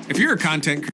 If you're a content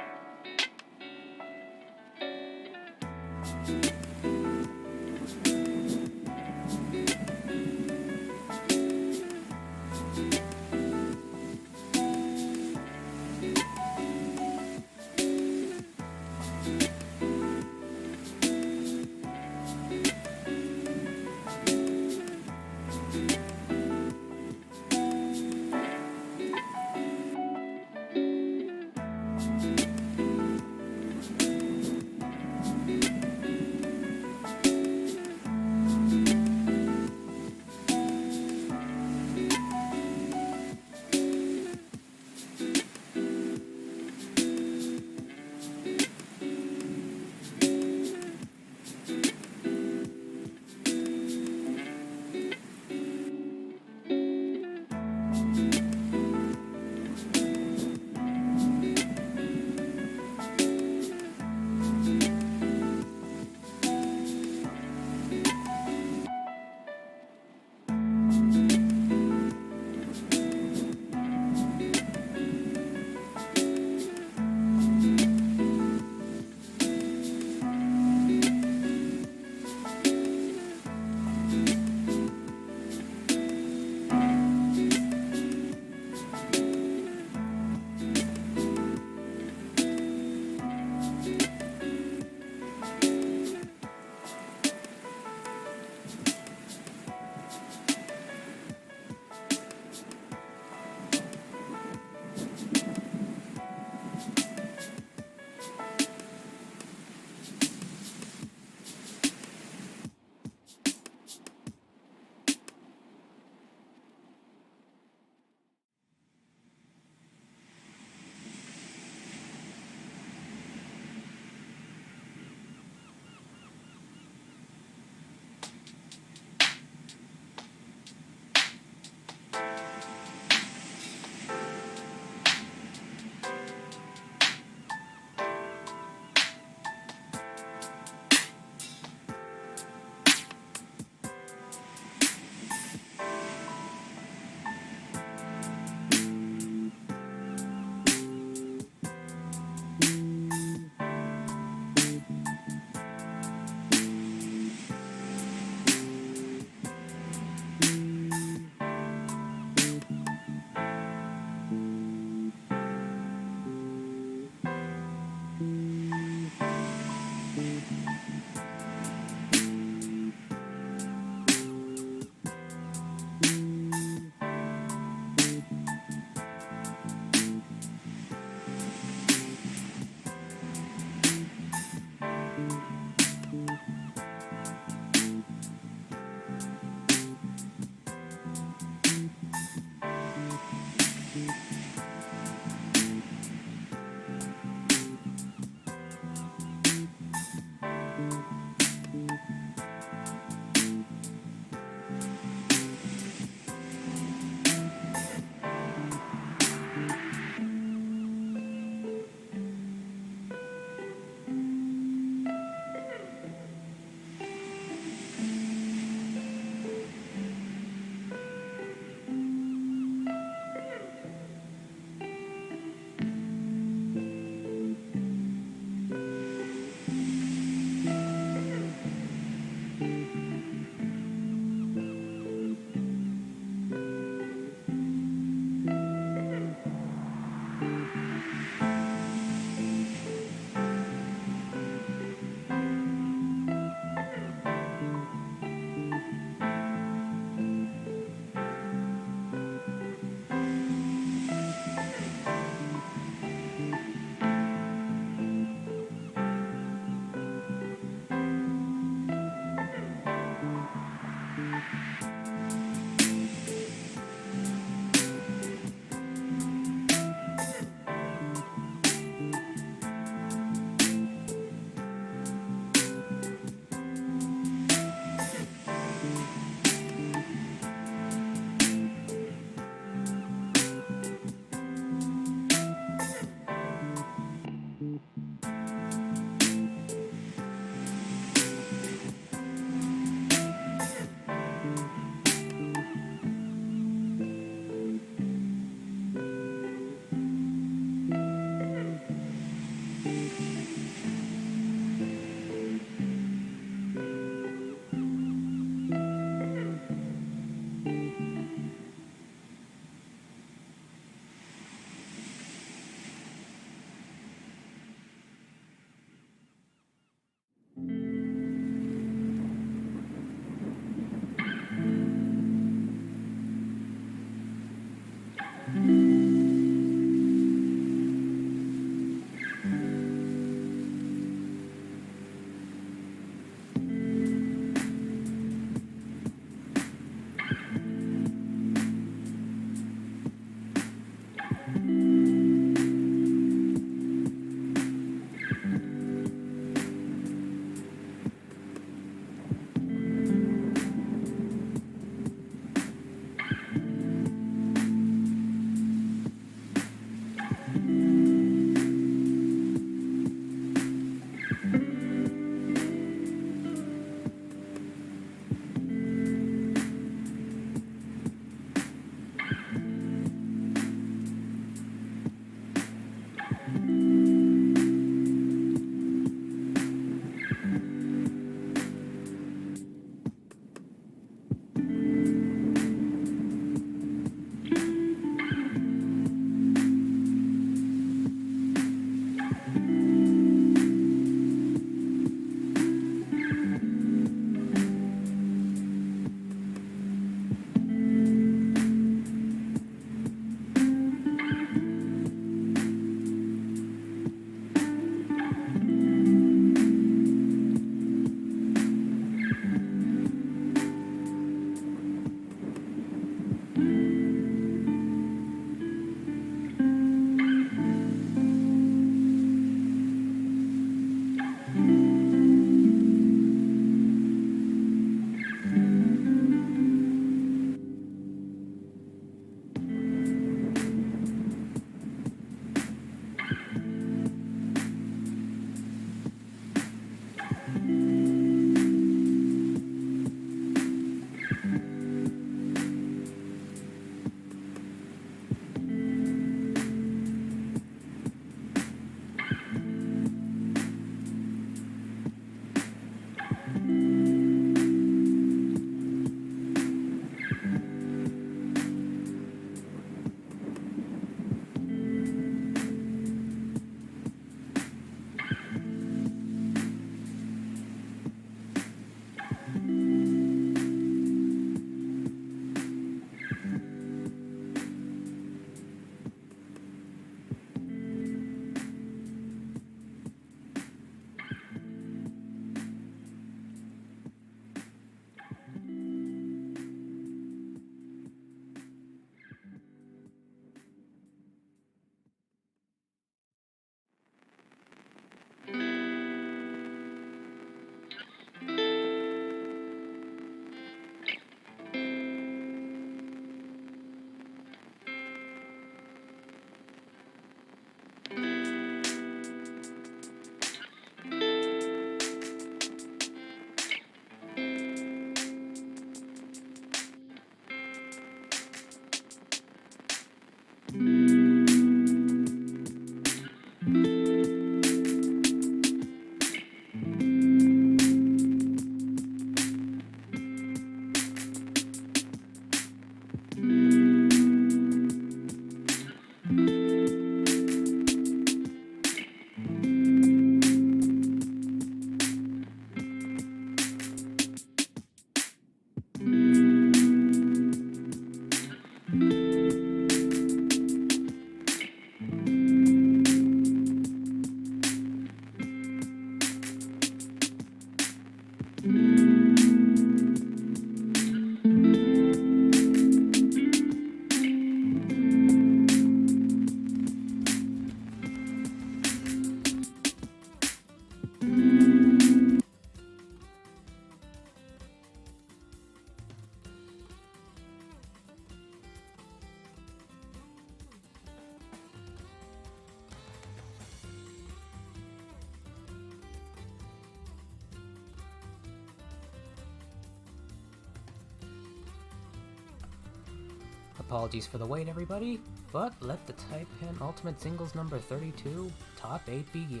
Apologies for the wait, everybody, but let the Taipan Ultimate Singles number 32 Top 8 begin.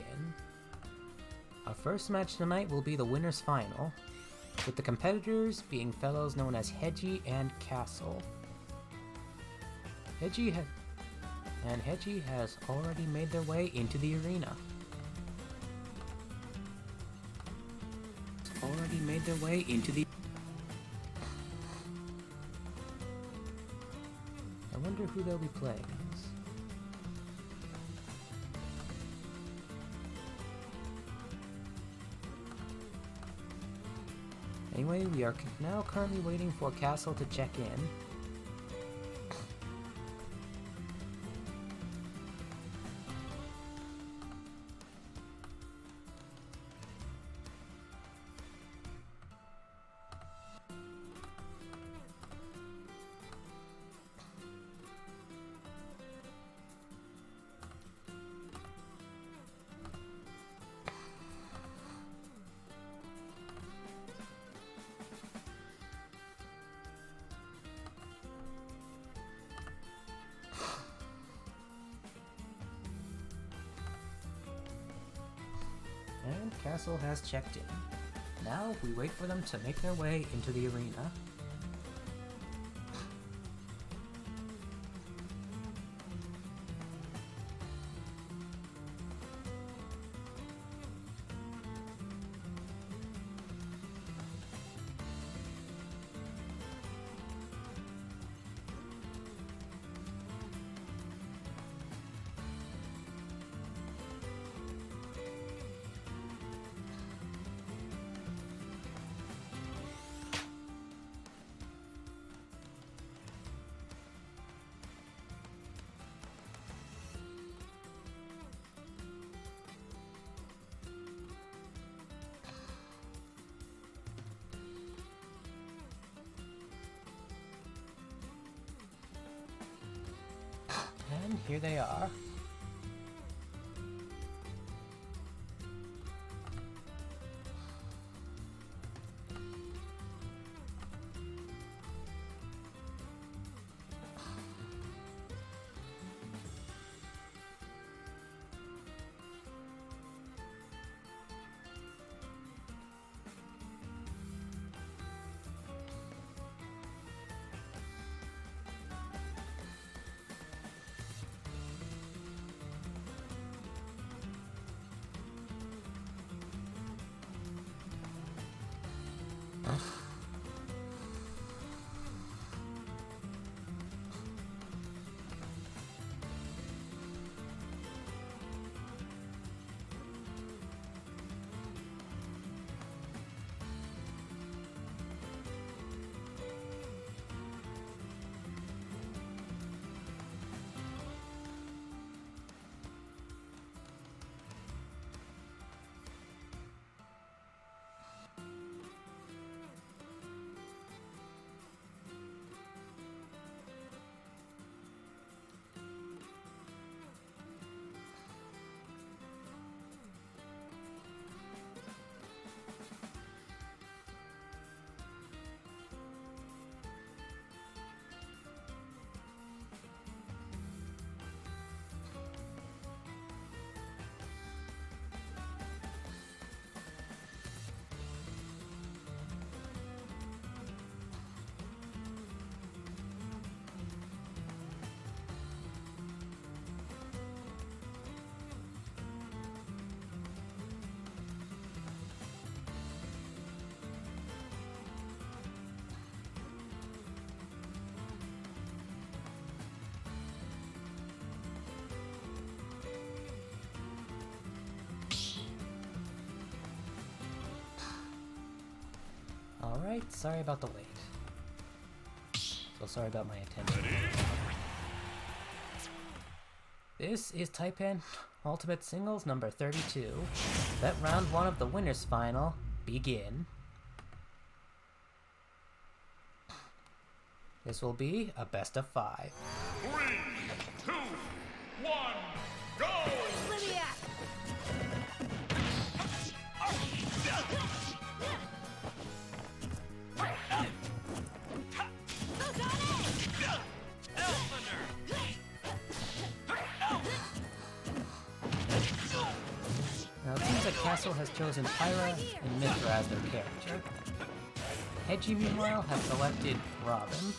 Our first match tonight will be the winner's final, with the competitors being fellows known as Hedgie and Castle. Hedgie has already made their way into the arena. I wonder who they'll be playing as. Anyway, we are now currently waiting for Castle to check in. And Castle has checked in. Now we wait for them to make their way into the arena. And here they are. Alright, sorry about the wait. So sorry about my attention. This is Taipan Ultimate Singles number 32. Let round 1 of the winner's final begin. This will be a best of 5. 3, 2, 1, go! Lydia! Castle has chosen Pyra and Mithra as their character. Hedgie, meanwhile, has selected Robin.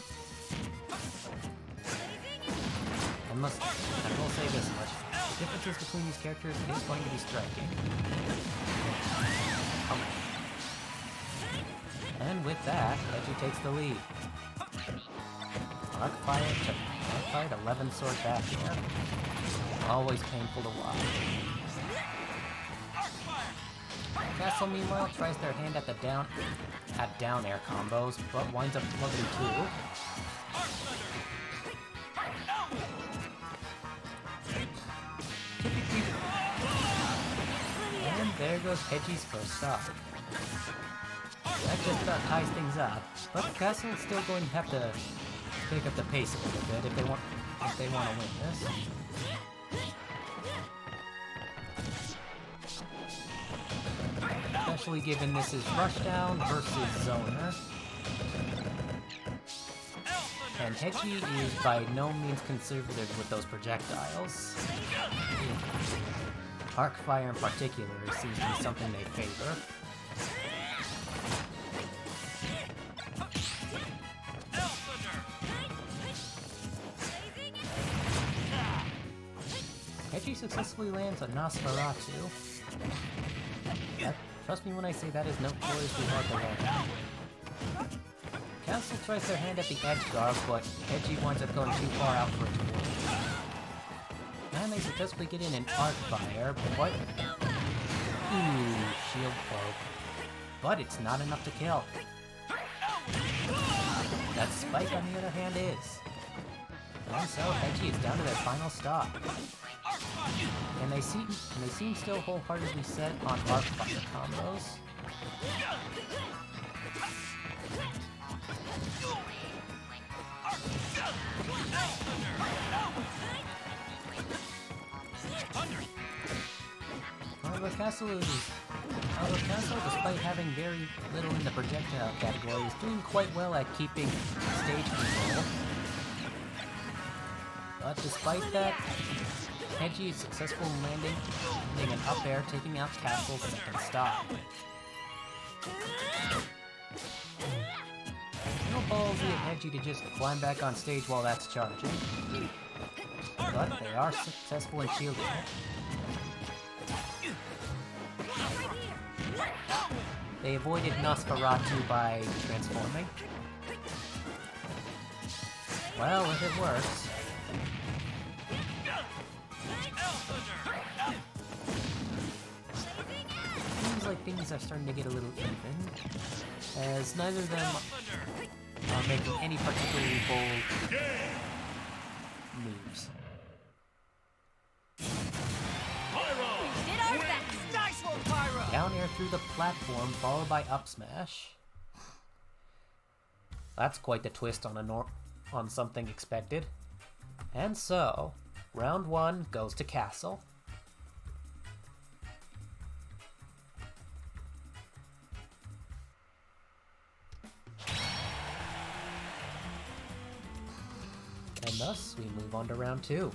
I will say this much. The differences between these characters is going to be striking. And with that, Hedgie takes the lead. Arcfire to 11 sword back here. Always painful to watch. Castle, meanwhile, tries their hand at the down air combos, but winds up floating too. And there goes Hedgie's first stock. That just about ties things up, but Castle's still going to have to pick up the pace a little bit if they want to win this. Especially given this is Rushdown versus Zoner. And Hedgie is by no means conservative with those projectiles. Arcfire in particular seems to be something they favor. Hedgie successfully lands a Nosferatu. Trust me when I say that is notoriously hard to land. Castle tries their hand at the edge guard, but Hedgie winds up going too far out for it to work. And they successfully get in an Arcfire, but... Ooh, shield poke. But it's not enough to kill. That Spike, on the other hand, is. And so Hedgie is down to their final stop. And they seem still wholeheartedly set on Arcfire combos. However, Castle, despite having very little in the projectile category, is doing quite well at keeping stage control. But despite that, Hedgie is successful in landing an up air, taking out Castle's second stop. No ballsy of Hedgie to just climb back on stage while that's charging. But they are successful in shielding it. They avoided Nosferatu by transforming. Well, if it works. Seems like things are starting to get a little even, as neither of them are making any particularly bold moves. Down air through the platform, followed by up smash. That's quite the twist on something expected. And so, round 1 goes to Castle. And thus, we move on to round 2.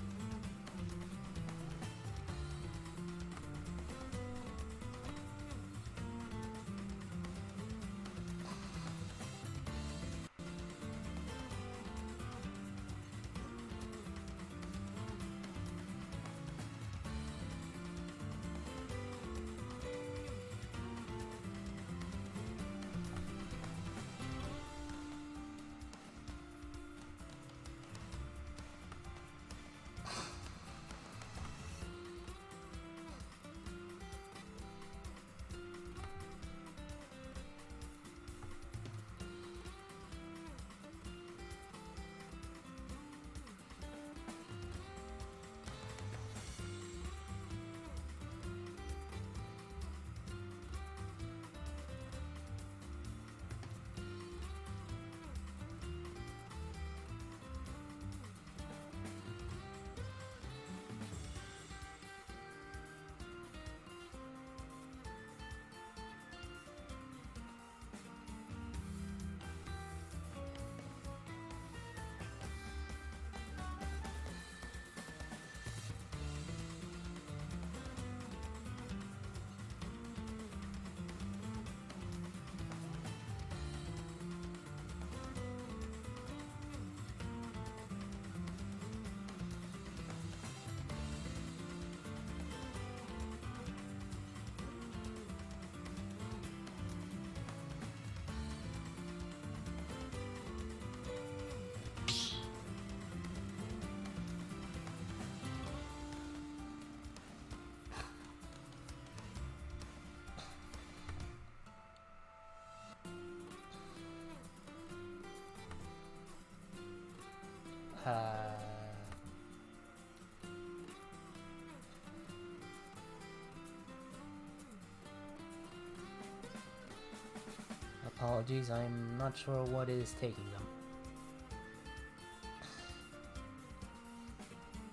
Apologies, I'm not sure what is taking them.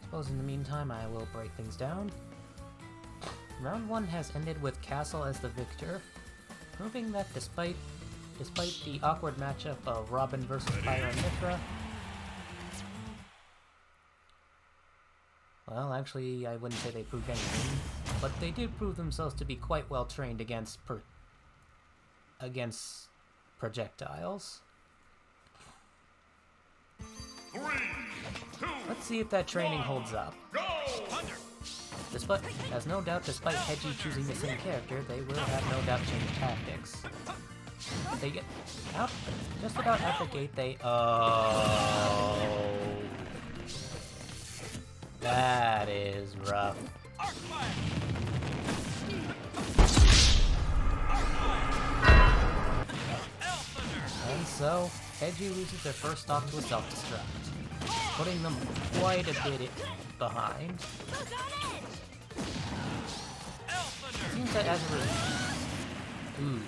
Suppose in the meantime I will break things down. Round 1 has ended with Castle as the victor, proving that despite the awkward matchup of Robin versus Pyra and Mithra, well, actually, I wouldn't say they proved anything, but they did prove themselves to be quite well trained against projectiles. 3, 2, Let's see if that training holds up. go! Despite Hedgie choosing the same character, they will have no doubt changed tactics. They get out, just about at the gate, oh. That is rough. And so, Hedgie loses their first stop to a self-destruct, putting them quite a bit behind. Seems that as a result... Ooh.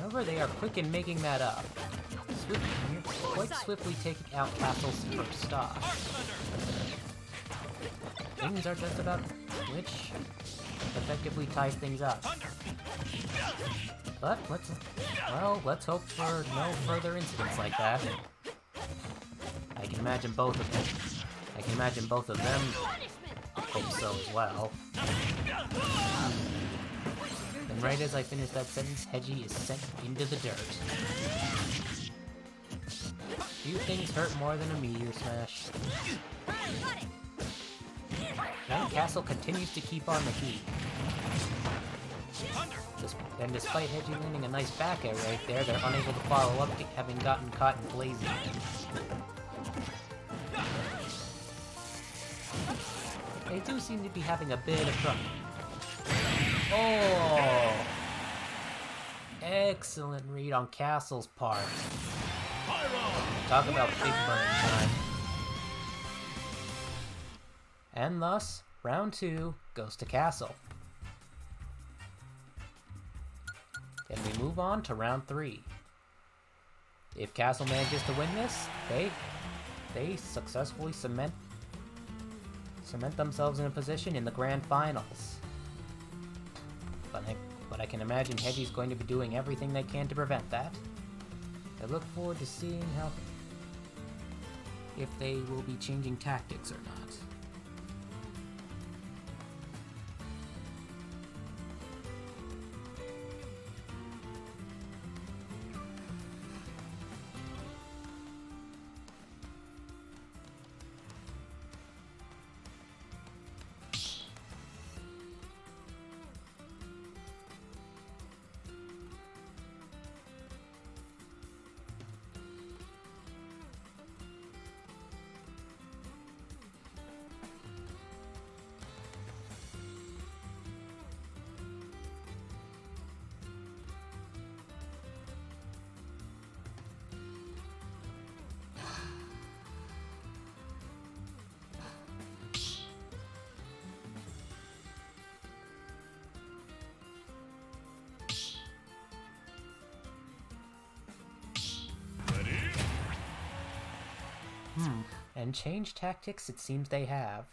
However, they are quick in making that up. Quite swiftly taking out Castle's first stop. Things are just about which effectively ties things up. But let's hope for no further incidents like that. I can imagine both of them hope so as well. And right as I finish that sentence, Hedgie is sent into the dirt. Few things hurt more than a meteor smash. And Castle continues to keep on the heat. And despite Hedgie landing a nice back air right there, they're unable to follow up, having gotten caught in blazing. They do seem to be having a bit of trouble. Oh! Excellent read on Castle's part. Talk about big burn time. And thus, round 2 goes to Castle. And we move on to round 3. If Castle manages to win this, they successfully cement themselves in a position in the grand finals. But I can imagine Hedgie's going to be doing everything they can to prevent that. I look forward to seeing if they will be changing tactics or not. And change tactics it seems they have.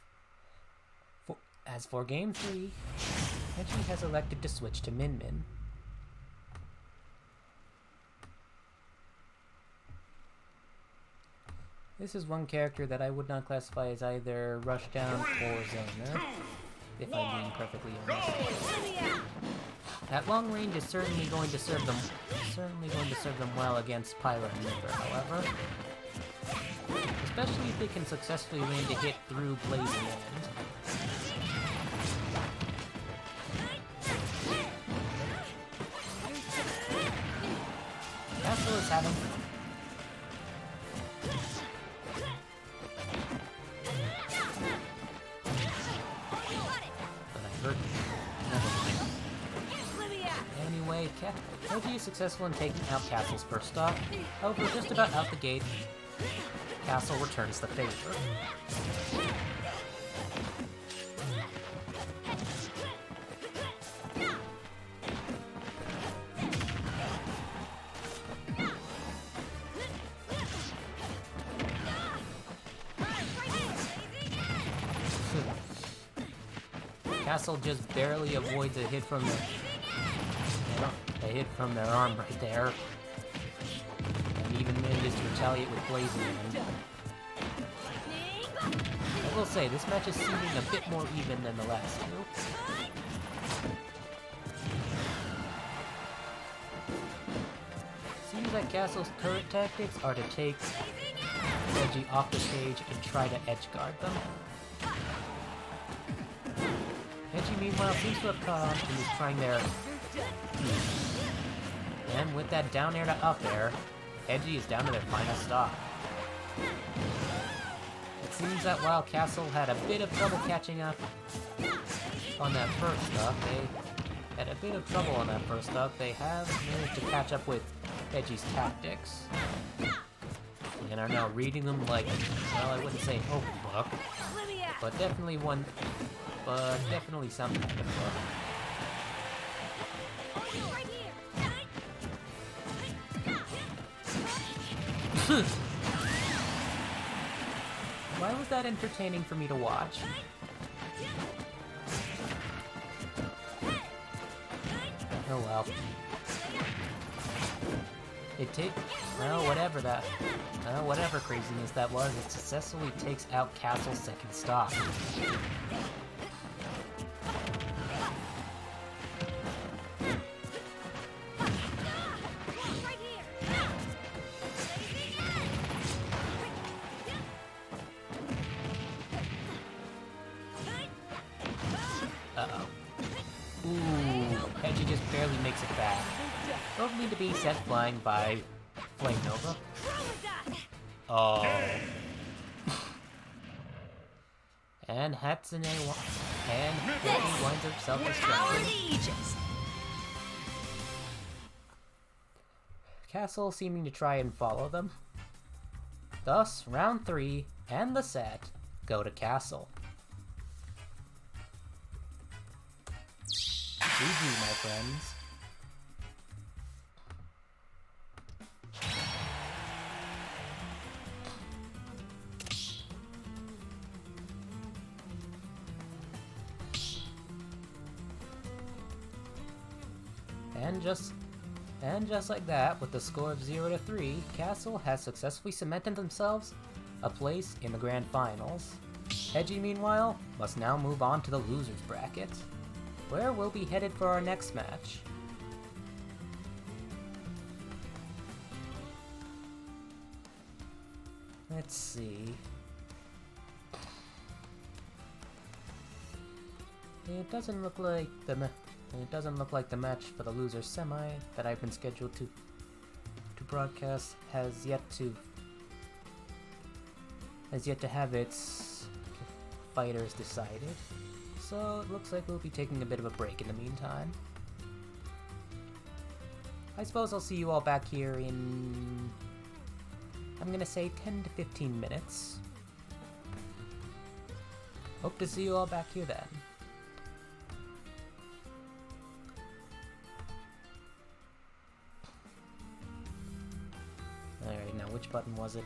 As for Game 3, Hedgie has elected to switch to Min Min. This is one character that I would not classify as either Rushdown or Zoner, if I'm being perfectly honest. At long range is certainly going to serve them well against Pyra and Mithra, however. Especially if they can successfully land a hit through Blazing End. Castle is having... But I heard... Never mind. Anyway, Hedgie is successful in taking out Castle's first stop. However, just about out the gate, Castle returns the favor. Castle just barely avoids a hit from their arm right there, and even manages to retaliate with Blazing Wind. I will say, this match is seeming a bit more even than the last two. Seems like Castle's current tactics are to take Reggie off the stage and try to edgeguard them. Reggie, meanwhile, seems to have caught on and is trying their... And with that down air to up air, Edgy is down to their final stop. It seems that while Castle had a bit of trouble catching up on that first up, they have managed to catch up with Edgy's tactics. And are now reading them like, well, I wouldn't say open book, but definitely some kind of book. Why was that entertaining for me to watch? Oh well. Whatever craziness that was, it successfully takes out Castle's second stop. Uh-oh. Ooh, Edgy just barely makes it back. Don't need to be set flying by Flame Nova. Oh. And Hatsune winds up self-destructing. Castle seeming to try and follow them. Thus, round 3 and the set go to Castle. GG, my friends. And just like that, with the score of 0-3, Castle has successfully cemented themselves a place in the grand finals. Edgy, meanwhile, must now move on to the losers bracket, where we'll be headed for our next match. Let's see. It doesn't look like the match for the losers semi that I've been scheduled to broadcast has yet to have its fighters decided. So it looks like we'll be taking a bit of a break in the meantime. I suppose I'll see you all back here in, I'm gonna say 10 to 15 minutes. Hope to see you all back here then. Alright, now which button was it?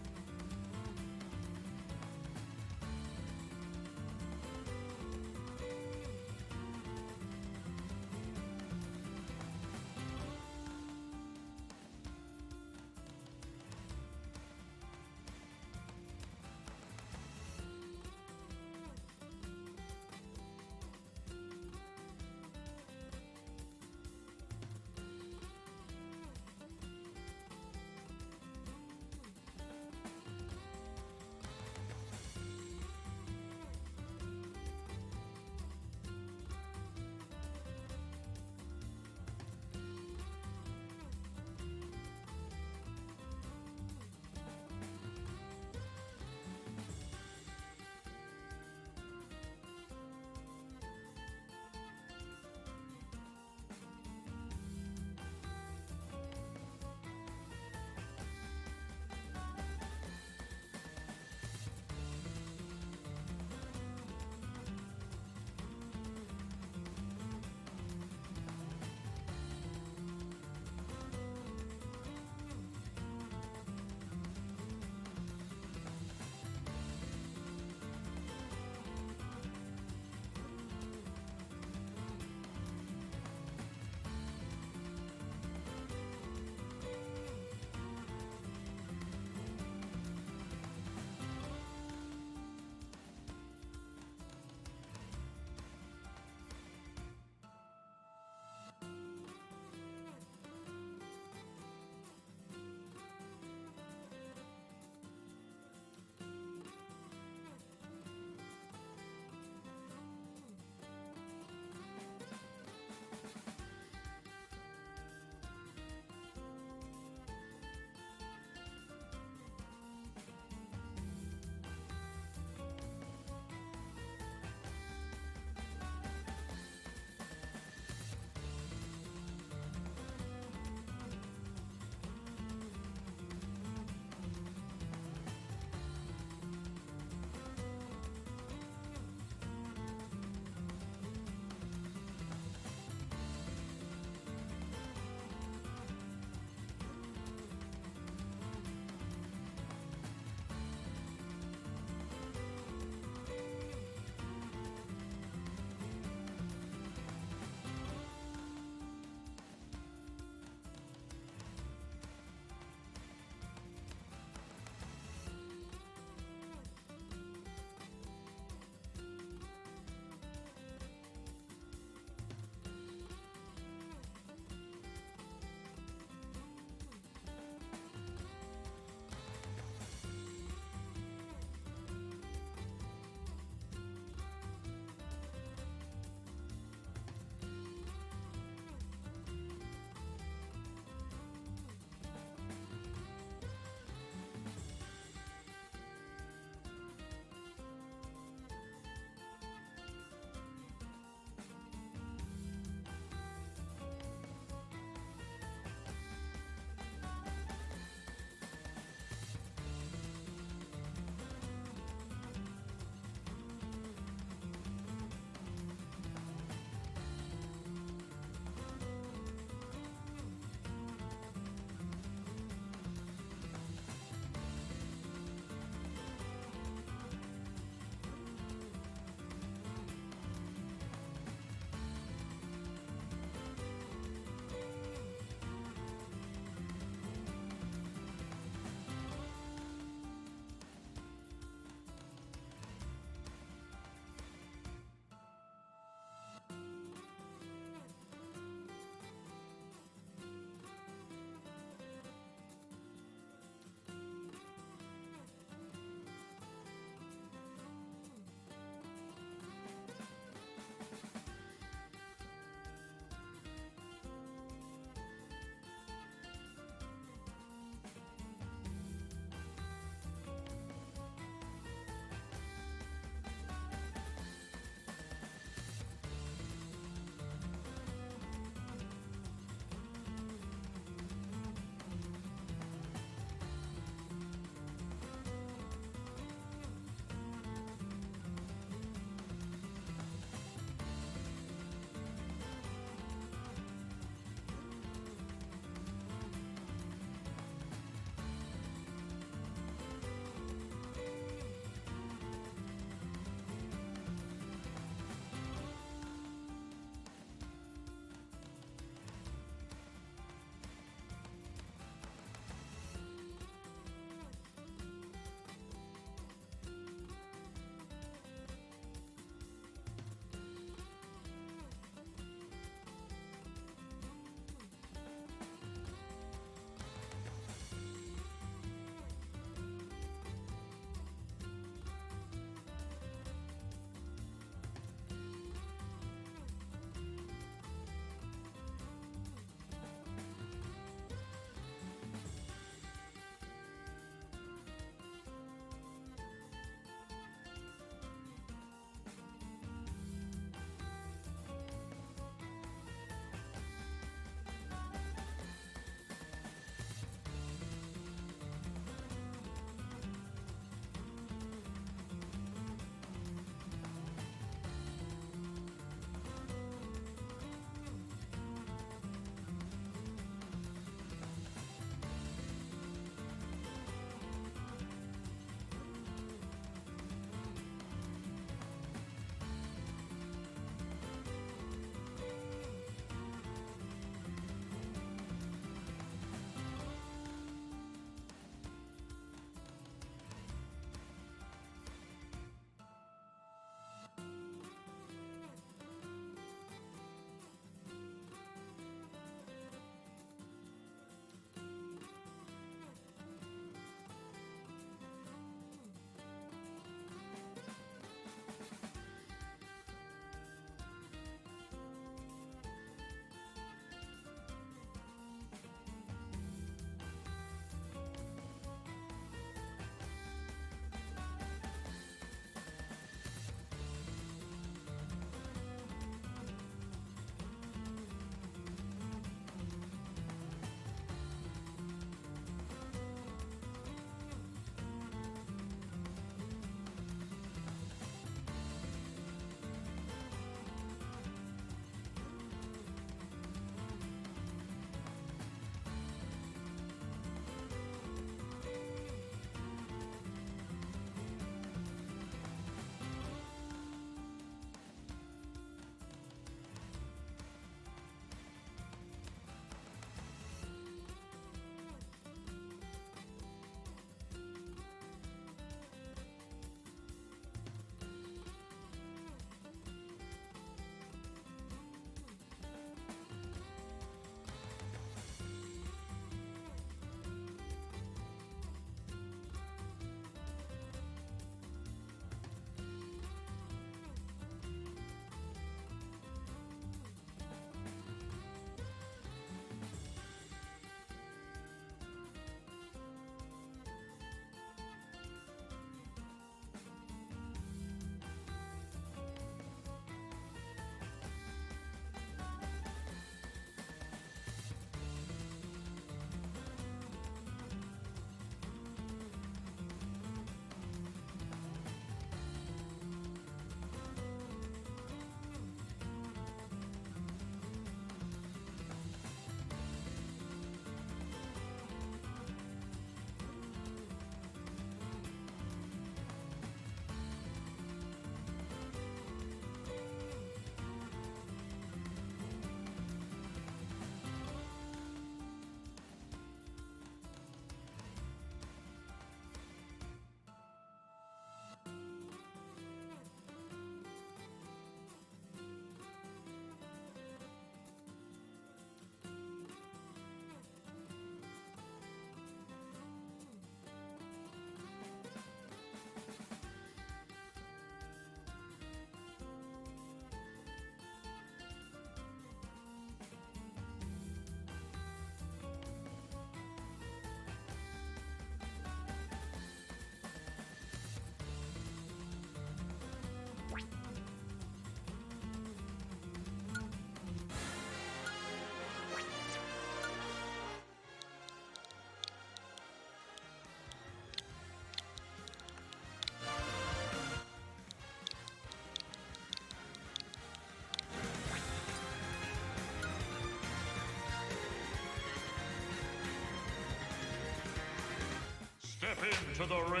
into the ring.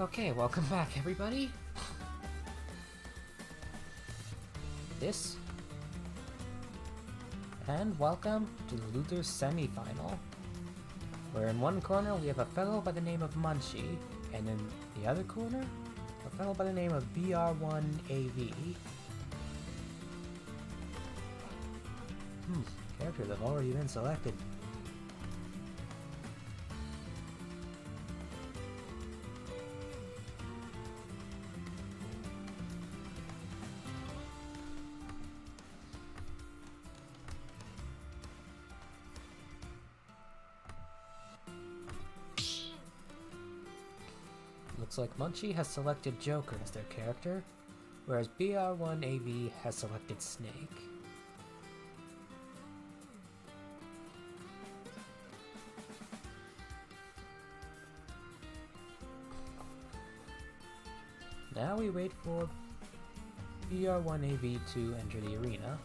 Okay, welcome back, everybody. And welcome to the losers semi-final, where in one corner we have a fellow by the name of Munchie, and in the other corner, a fellow by the name of BR1AV. Characters have already been selected. Looks like Munchie has selected Joker as their character, whereas BR1AV has selected Snake. Now we wait for BR1AV to enter the arena.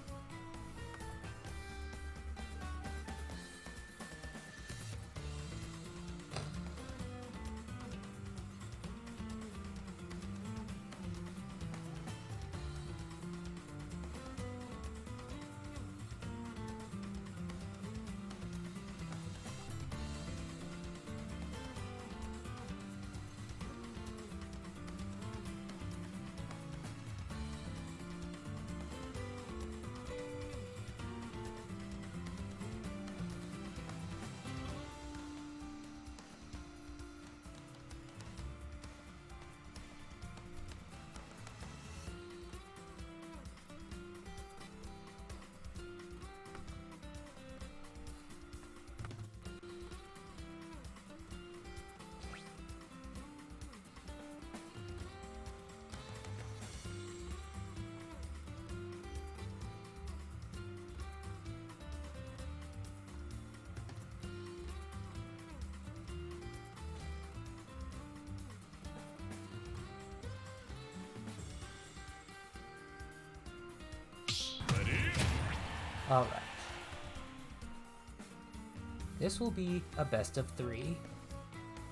Alright. This will be a best of 3,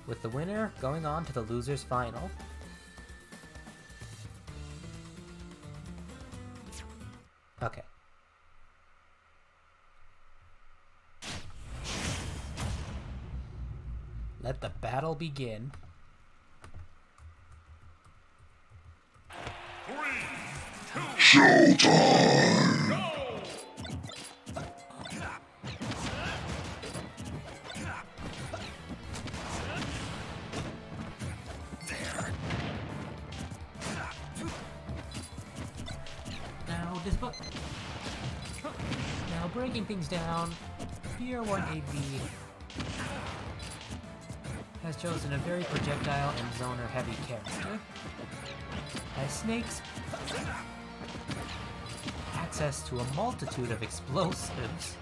with the winner going on to the losers final. Okay. Let the battle begin. 3, 2, Showtime! go! Now breaking things down, BR1AV has chosen a very projectile and zoner heavy character, as Snake's access to a multitude of explosives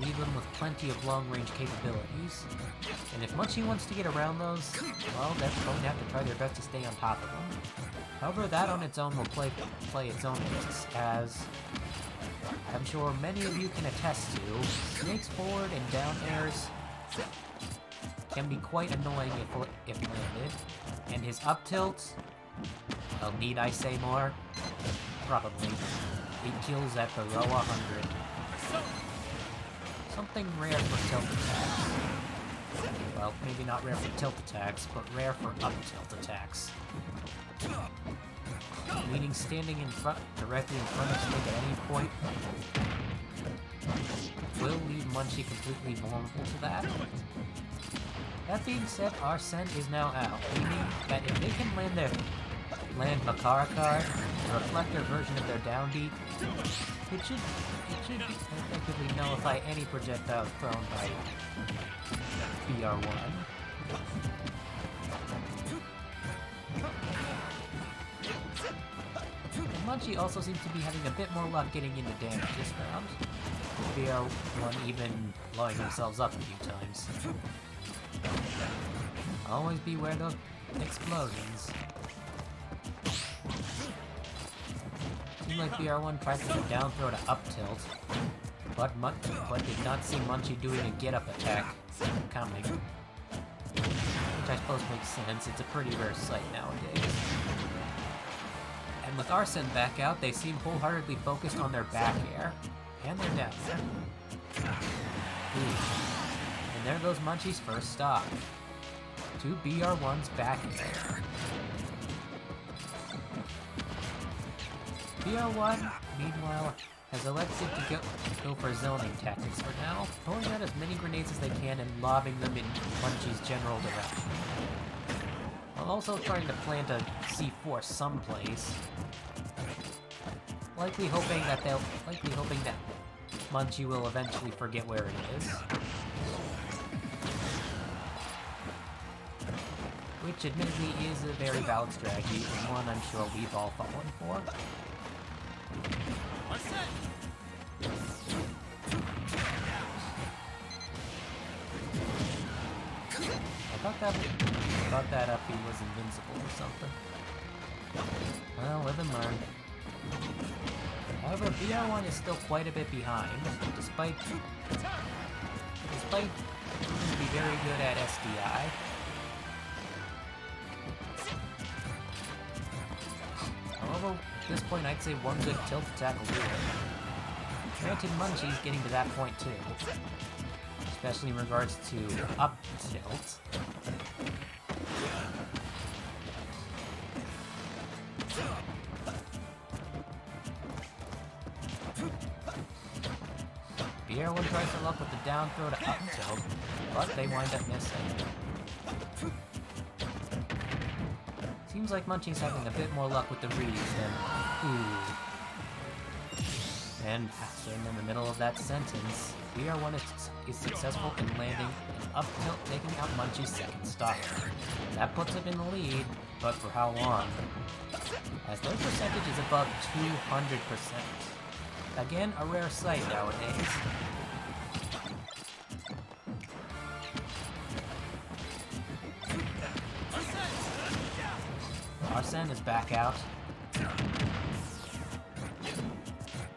leave them with plenty of long-range capabilities, and if Munchie wants to get around those, well, they're going to have to try their best to stay on top of them. However, that on its own will play its own risks, as I'm sure many of you can attest to, Snake's forward and down airs can be quite annoying if landed. And his up tilt, well, need I say more? Probably. He kills at below 100. Something rare for tilt attacks. Well, maybe not rare for tilt attacks, but rare for up tilt attacks. Meaning standing directly in front of Snake at any point will leave Munchie completely vulnerable to that. That being said, Arsene is now out, meaning that if they can land Makara card, the reflector version of their downbeat, it should effectively nullify any projectile thrown by BR1. Munchie also seems to be having a bit more luck getting into damage this round, with BR1 even blowing themselves up a few times. Always beware those explosions. Seemed like BR1 tried to do a down throw to up tilt, but did not see Munchie doing a get-up attack coming. Which I suppose makes sense, it's a pretty rare sight nowadays. And with Arsene back out, they seem wholeheartedly focused on their back air, and their down air. And there goes Munchie's first stock. To BR1's back air. BR1, meanwhile, has elected to go for zoning tactics for now, pulling out as many grenades as they can and lobbing them in Munchie's general direction. While also trying to plant a C4 someplace. Likely hoping that Munchie will eventually forget where it is. Which admittedly is a very valid strategy, and one I'm sure we've all fallen for. I thought that uppy was invincible or something. Well, live and learn. However, BR1 is still quite a bit behind, despite being very good at SDI. However, at this point, I'd say one good tilt attack will do it. Granted, Munchie's getting to that point too, especially in regards to up tilt. BR1 tries to luck with the down throw to up tilt, but they wind up missing. Seems like Munchie's having a bit more luck with the reads than ooh. And in the middle of that sentence, BR1 is successful in landing an up tilt, taking out Munchie's second stock. That puts him in the lead, but for how long? As their percentage is above 200%. Again, a rare sight nowadays. Arsene is back out.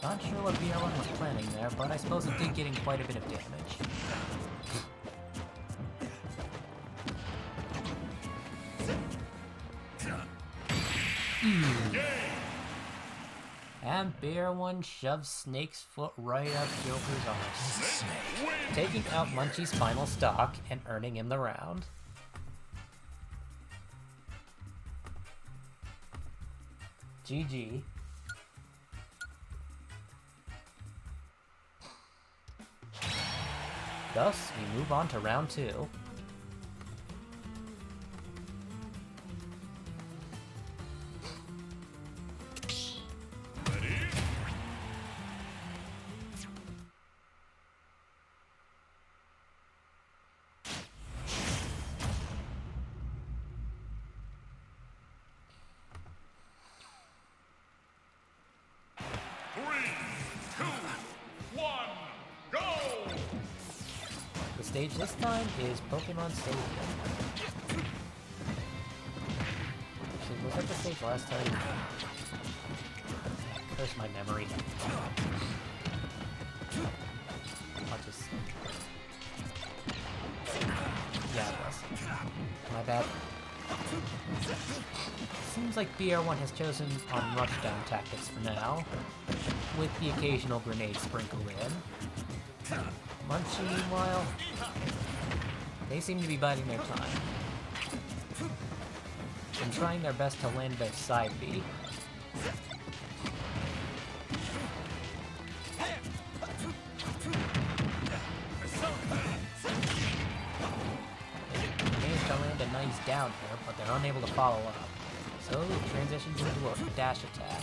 Not sure what BR1 was planning there, but I suppose it did get in quite a bit of damage. And BR1 shoves Snake's foot right up Joker's arse, taking out Munchie's final stock and earning him the round. GG. Thus, we move on to round 2. Stage this time is Pokemon Stadium. Actually, was that the stage last time? Curse my memory. I'll just... Yeah, it was. My bad. Seems like BR1 has chosen on rushdown tactics for now, with the occasional grenade sprinkled in. Munchie, meanwhile, they seem to be biding their time and trying their best to land their side B. A nice down here, but they're unable to follow up. So it transitions into a dash attack.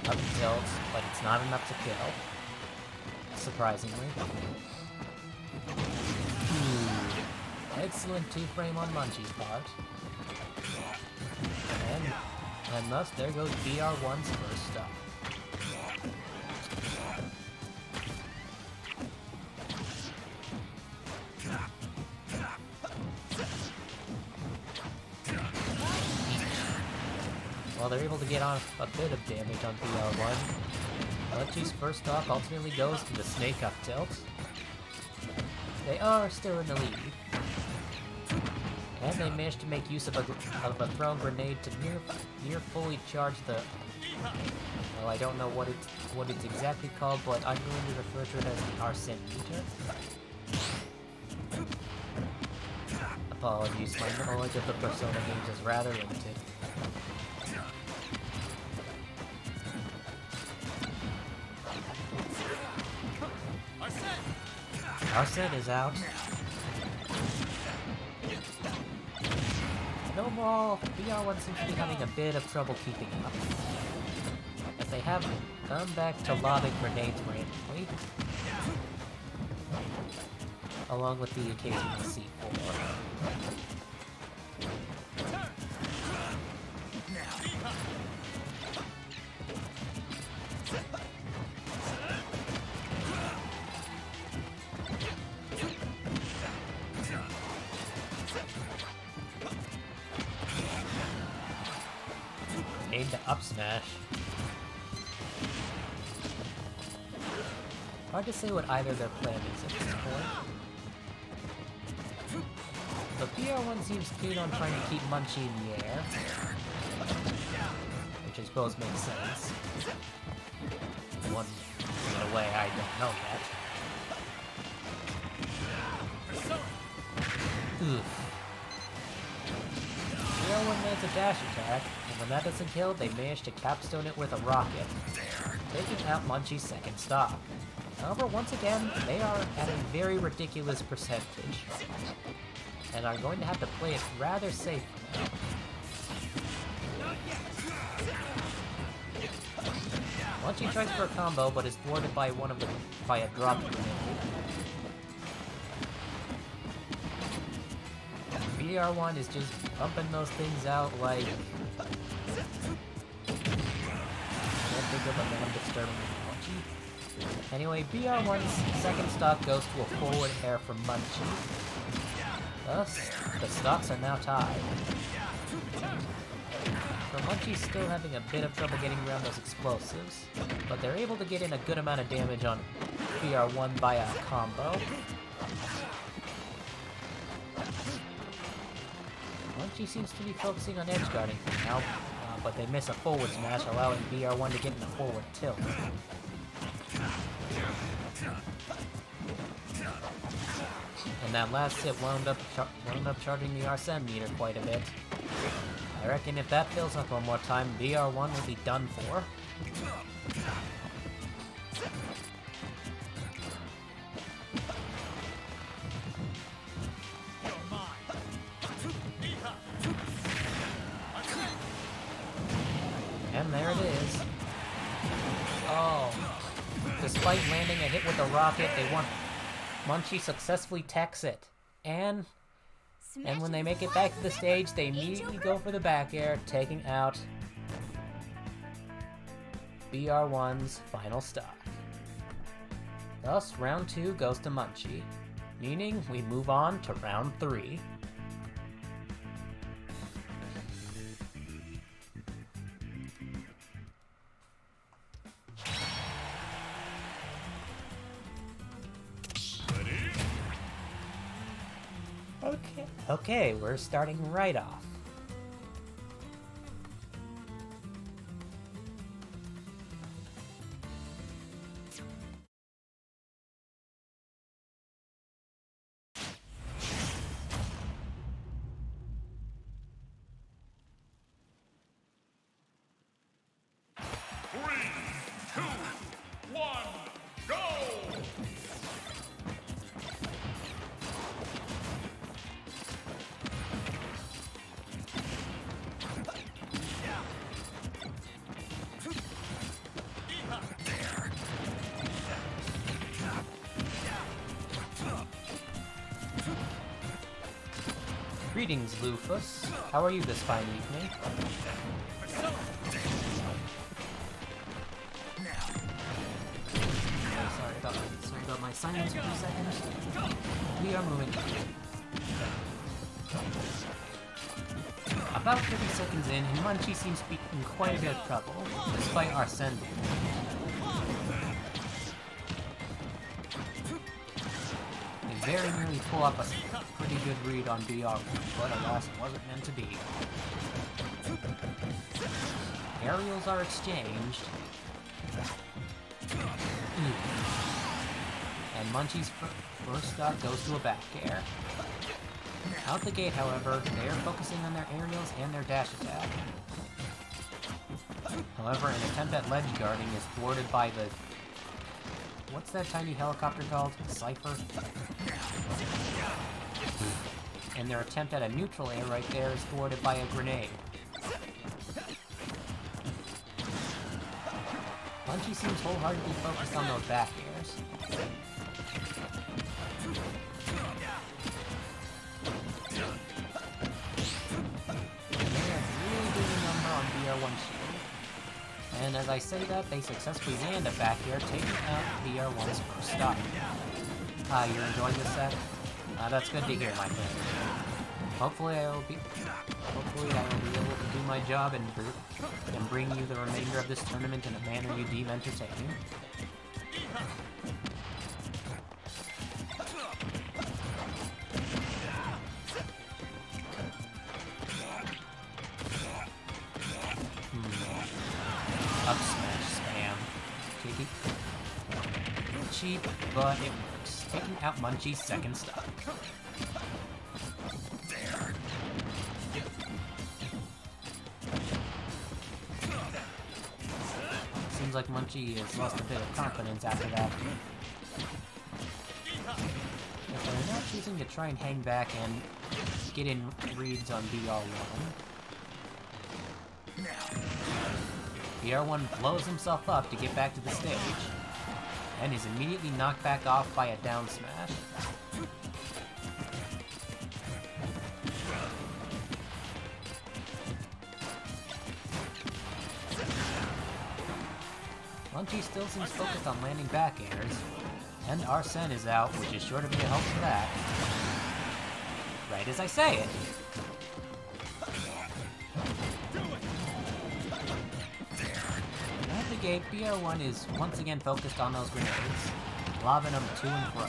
Up tilt, but it's not enough to kill. Surprisingly. Excellent 2-frame on Munchie's part. And thus there goes BR1's first stop. While they're able to get on a bit of damage on BR1, Munchie's first stock ultimately goes to the snake up tilt. They are still in the lead. And they managed to make use of a thrown grenade to near fully charge the... Well, I don't know what it's exactly called, but I'm going to refer to it as the Arsene meter. Apologies, my knowledge of the Persona games is rather limited. Arsene is out. And overall, BR1 seems to be having a bit of trouble keeping up, as they have come back to lobbing grenades randomly, along with the occasional C4. Aim to up smash. Hard to say what either their plan is at this point. But BR1 seems keen on trying to keep Munchie in the air, which I suppose makes sense. One in a way I don't know yet. Oof. BR1 lands a dash attack, and when that doesn't kill, they manage to capstone it with a rocket, taking out Munchie's second stock. However, once again, they are at a very ridiculous percentage, and are going to have to play it rather safe now. Munchie tries for a combo, but is thwarted by by a drop grenade. BR1 is just pumping those things out like... Can't think of a non-disturbing Munchie. Anyway, BR1's second stock goes to a forward air from Munchie. Thus, the stocks are now tied. So Munchie's still having a bit of trouble getting around those explosives, but they're able to get in a good amount of damage on BR1 via a combo. Munchie seems to be focusing on edge guarding for now, but they miss a forward smash, allowing BR1 to get in a forward tilt. And that last hit wound up charging the Arsene meter quite a bit. I reckon if that fills up one more time, BR1 will be done for. And there it is. Oh. Despite landing a hit with a rocket, Munchie successfully techs it. And when they make it back to the stage, they immediately go for the back air, taking out BR1's final stock. Thus, round 2 goes to Munchie, meaning we move on to round 3. Okay, we're starting right off. Three, two, one, go! Greetings, Lufus. How are you this fine evening? Sorry about my silence for a second. We are moving. About 30 seconds in, Munchie seems to be in quite a bit of trouble, despite our sending. They very nearly pull up a pretty good read on BR, but alas, it wasn't meant to be. Aerials are exchanged. And Munchie's first stock goes to a back air. Out the gate, however, they are focusing on their aerials and their dash attack. However, an attempt at ledge guarding is thwarted by the... What's that tiny helicopter called? Cypher? And their attempt at a neutral air right there is thwarted by a grenade. Munchie seems wholeheartedly focused on those back airs. BR1 shield. And as I say that, they successfully land a back air, taking out BR1's first stop. You're enjoying this set? That's good to hear, my friend. Hopefully I will be able to do my job and bring you the remainder of this tournament in a manner you deem entertaining. Up smash spam. Cheap, but it works. Taking out Munchie's second stock. Seems like Munchie has lost a bit of confidence after that. If they're not choosing to try and hang back and get in reads on BR1. BR1 blows himself up to get back to the stage, and is immediately knocked back off by a down smash. Munchie still seems focused on landing back airs, and Arsene is out, which is sure to be a help for that. Right as I say it. At the gate, BR1 is once again focused on those grenades, lobbing them to and fro.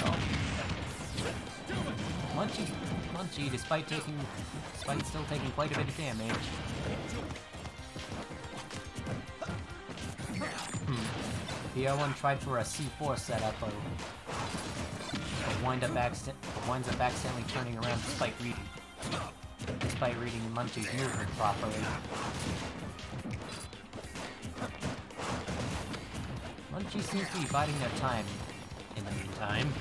Munchie, despite still taking quite a bit of damage. BR1 tried for a C4 setup, but winds up accidentally turning around despite reading Munchie's movement properly. Munchie seems to be biding their time in the meantime,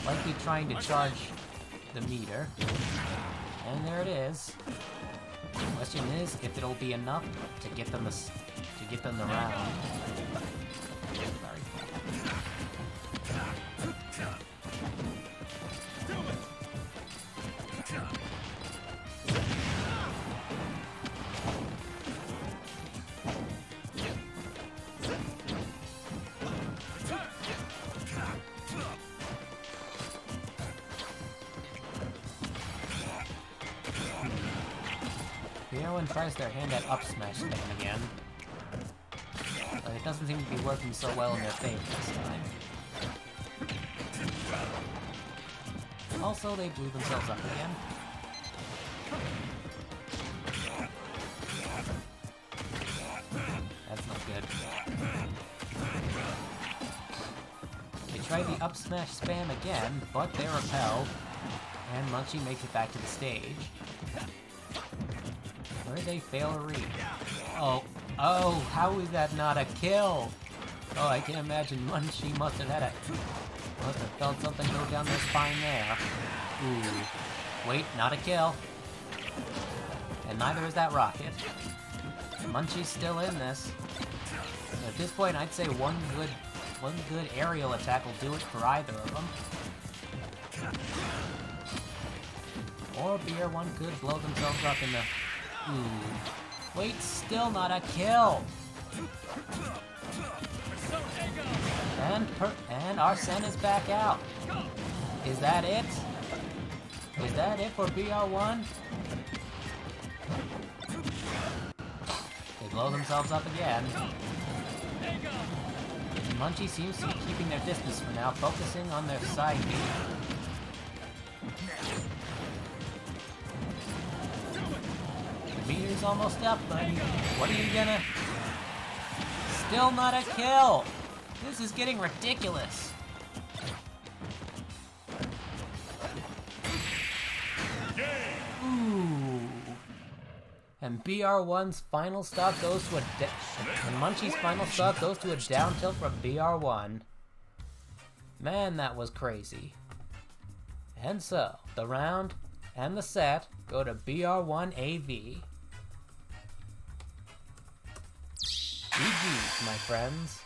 likely trying to charge the meter. And there it is. The question is if it'll be enough to get them the round. Sorry. BR1 tries their hand at up smash spam again, but it doesn't seem to be working so well in their favor this time. Also, they blew themselves up again. That's not good. They try the up smash spam again, but they're repelled. And Munchie makes it back to the stage. Where they fail a read. Oh, how is that not a kill? Oh, I can imagine Munchie must have felt something go down their spine there. Ooh. Wait, not a kill. And neither is that rocket. Munchie's still in this. At this point, I'd say one good aerial attack will do it for either of them. Or BR1 could blow themselves up in the... Ooh. Wait, still not a kill! And Arsene is back out. Is that it? Is that it for BR1? They blow themselves up again. Munchie seems to be keeping their distance for now, focusing on their side B. The meter's almost up, but what are you gonna... Still not a kill! This is getting ridiculous. Ooh. And BR1's final stock goes to and Munchie's final stock goes to a down tilt from BR1. Man, that was crazy. And so, the round and the set go to BR1 AV. GG's, my friends.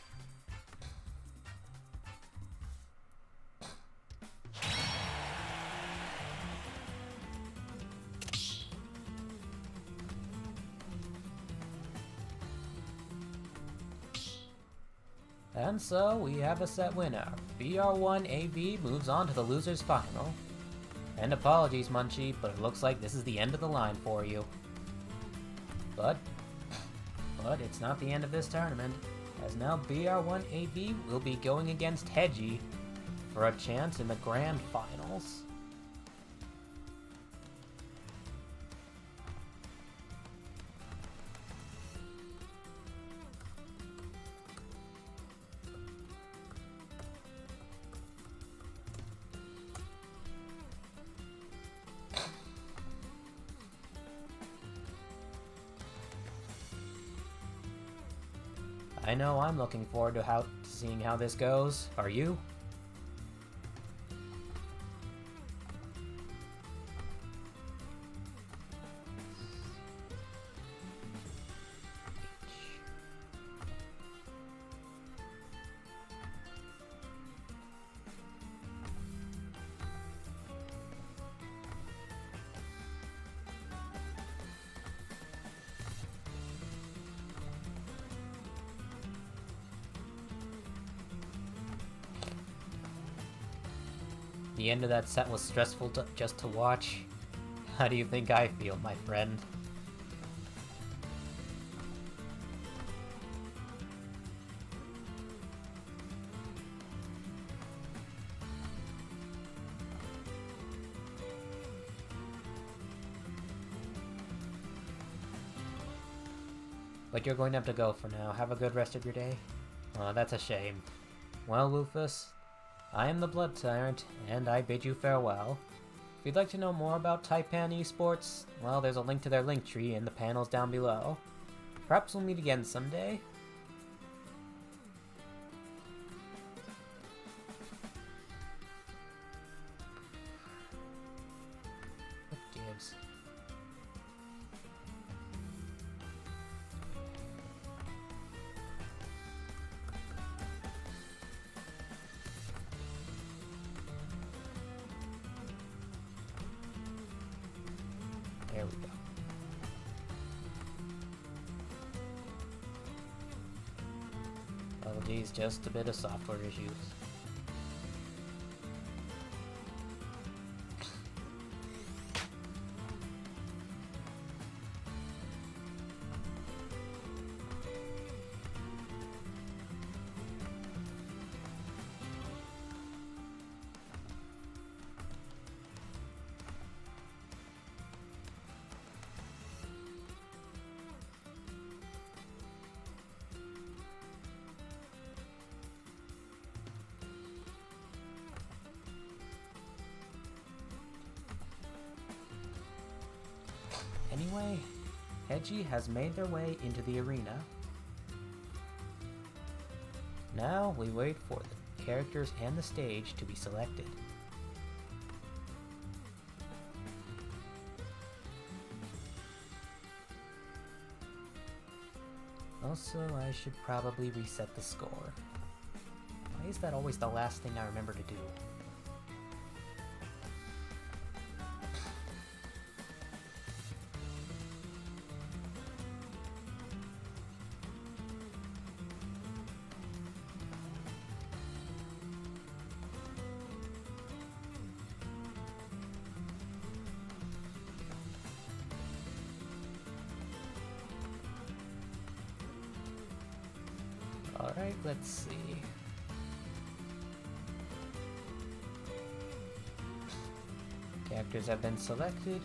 And so, we have a set winner. BR1 AV moves on to the loser's final. And apologies, Munchie, but it looks like this is the end of the line for you. But it's not the end of this tournament, as now BR1 AV will be going against Hedgie for a chance in the grand finals. I know I'm looking forward to seeing how this goes. Are you? The end of that set was stressful just to watch. How do you think I feel, my friend? But you're going to have to go for now. Have a good rest of your day. Oh, that's a shame. Well, Lufus, I am the Blood Tyrant, and I bid you farewell. If you'd like to know more about Taipan Esports, well, there's a link to their link tree in the panels down below. Perhaps we'll meet again someday. What gives? There we go. Oh geez, just a bit of software issues. Anyway, Heiji has made their way into the arena. Now we wait for the characters and the stage to be selected. Also, I should probably reset the score. Why is that always the last thing I remember to do? Alright, let's see. Characters have been selected.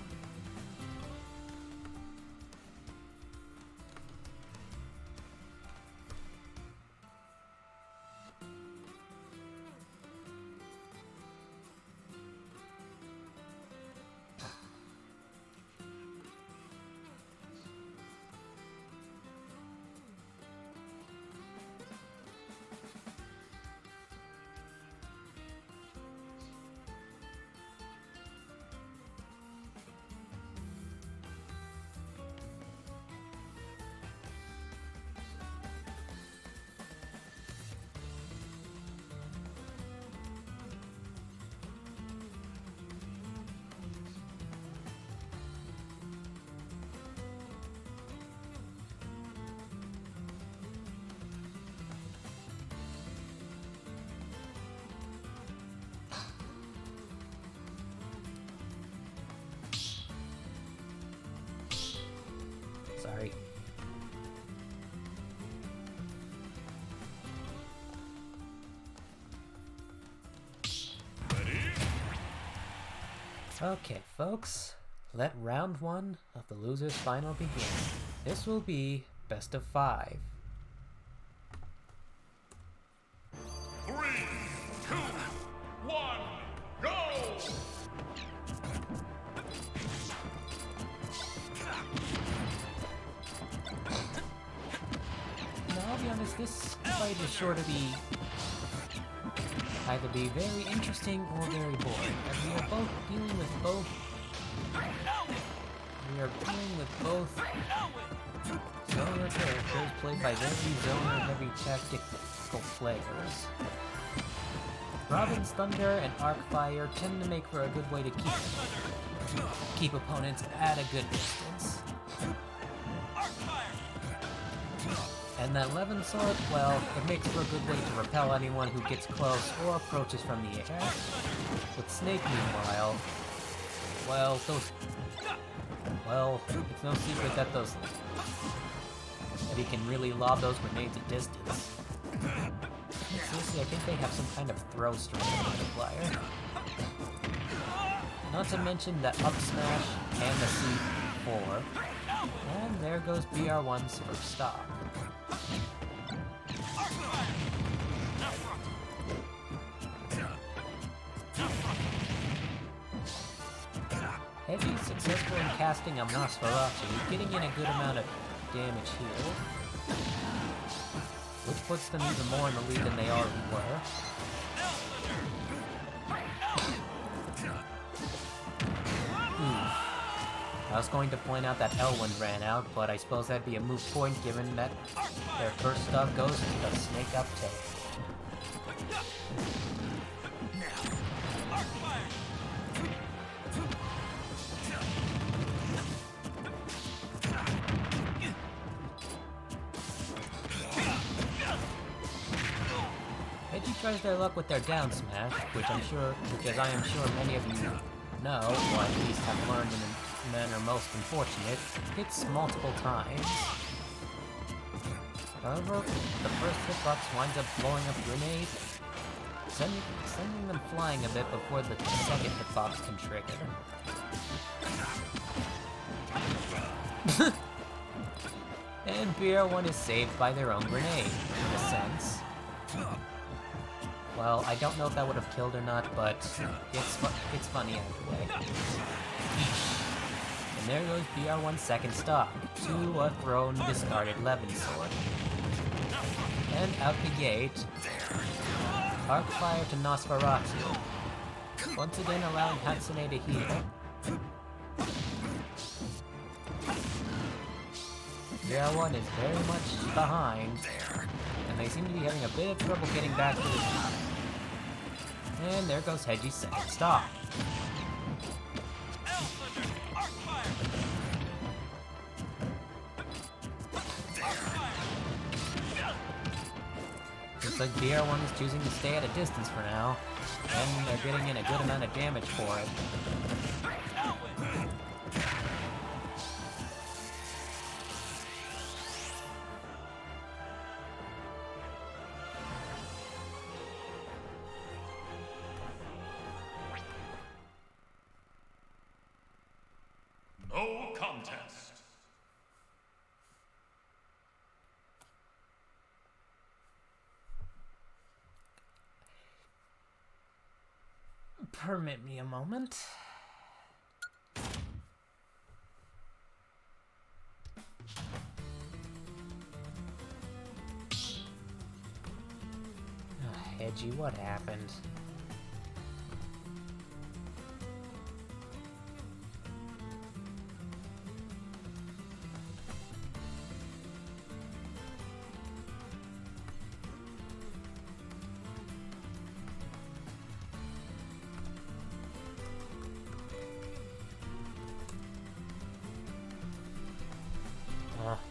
Sorry. Ready? Okay, folks. Let round 1 of the loser's final begin. This will be best of 5. 3, 2, 1, go! Now, I'll be honest, this fight is sure to be either be very interesting or very boring, as we are both dealing with both. We are dealing with both Zoner characters played by very Zoner-heavy tactical players. Robin's Thunder and Arcfire tend to make for a good way to keep opponents at a good distance. And that Levin Sword, well, it makes for a good way to repel anyone who gets close or approaches from the air. With Snake, meanwhile, well, it's no secret that he can really lob those grenades at distance. Seriously, I think they have some kind of throw strength multiplier. Not to mention the up smash and the C4. And there goes BR1's first stop. Heavy successful in casting a Nosferatu, getting in a good amount of damage here, which puts them even more in the lead than they already were. I was going to point out that Elwyn ran out, but I suppose that'd be a moot point given that their first stop goes to the snake uptake. Edgy tries their luck with their down smash, because I am sure many of you know, or at least have learned in a manner most unfortunate, hits multiple times. However, the first hitbox winds up blowing up grenades, sending them flying a bit before the second hitbox can trigger. And BR1 is saved by their own grenade, in a sense. Well, I don't know if that would have killed or not, but it's funny either way. And there goes BR1's second stock, to a thrown discarded Levin sword. And out the gate, Arc Fire to Nosferatu, once again allowing Hatsune to heal. BR1 is very much behind, and they seem to be having a bit of trouble getting back to the top. And there goes Hedgie's second stock. Looks like BR1 is choosing to stay at a distance for now, and they're getting in a good amount of damage for it. No contest. Permit me a moment. Hedgie, what happened?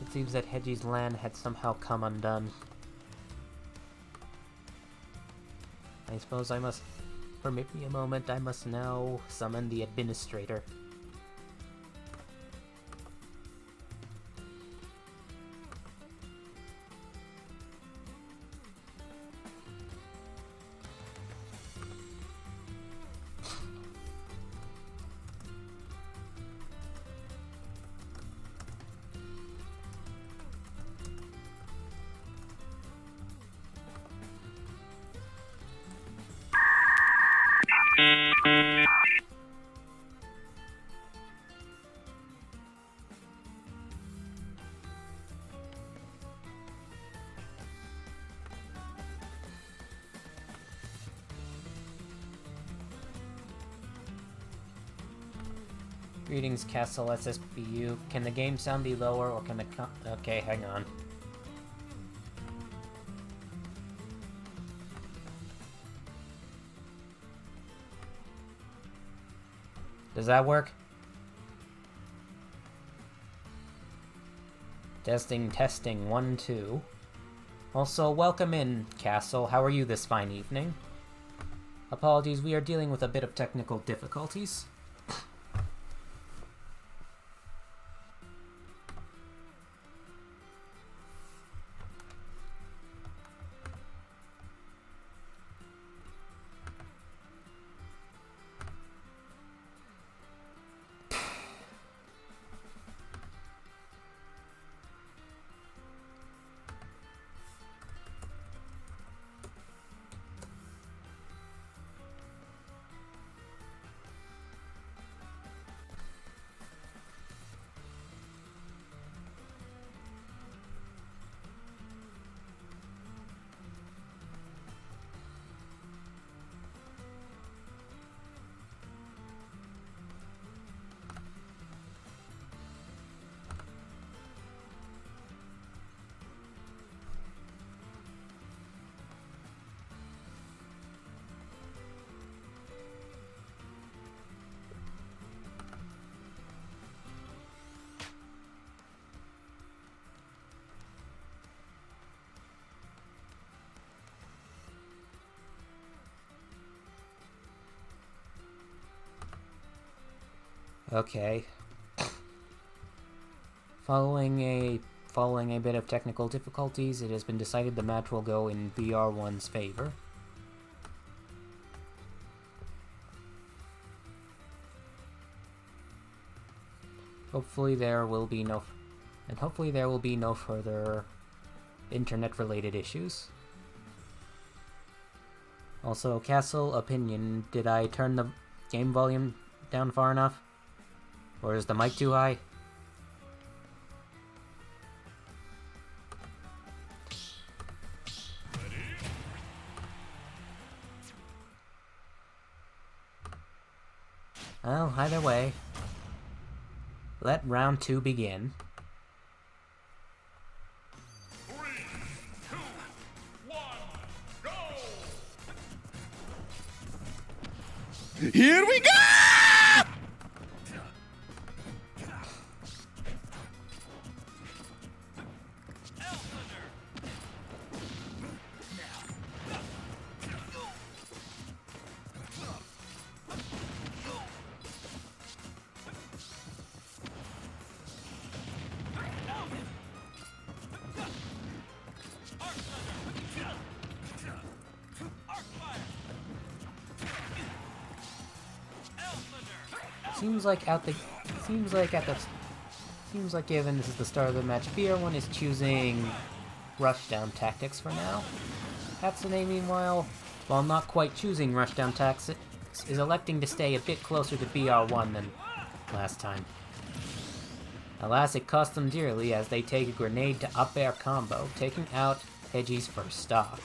It seems that Hedgie's land had somehow come undone. I suppose I must... Permit me a moment, I must now summon the administrator. Greetings, Castle SSBU. Can the game sound be lower, or can the okay, hang on. Does that work? Testing, testing, 1, 2. Also, welcome in, Castle. How are you this fine evening? Apologies, we are dealing with a bit of technical difficulties. Okay. Following a bit of technical difficulties, it has been decided the match will go in BR1's favor. Hopefully there will be no further internet-related issues. Also, Castle opinion, did I turn the game volume down far enough? Or is the mic too high? Well, either way, let round 2 begin. 3, 2, 1, go! Here we go! Seems like given this is the start of the match, BR1 is choosing rushdown tactics for now. Hatsune, meanwhile, while not quite choosing rushdown tactics, is electing to stay a bit closer to BR1 than last time. Alas, it cost them dearly as they take a grenade to up air combo, taking out Heji's first stock.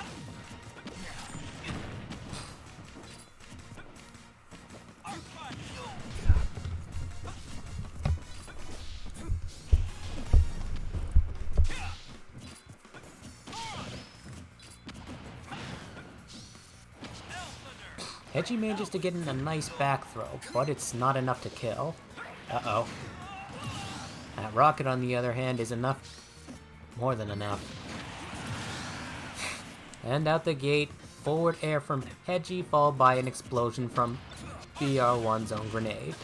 Heji manages to get in a nice back throw, but it's not enough to kill. Uh-oh. That rocket, on the other hand, is enough. More than enough. And out the gate, forward air from Heji, followed by an explosion from BR1's own grenade,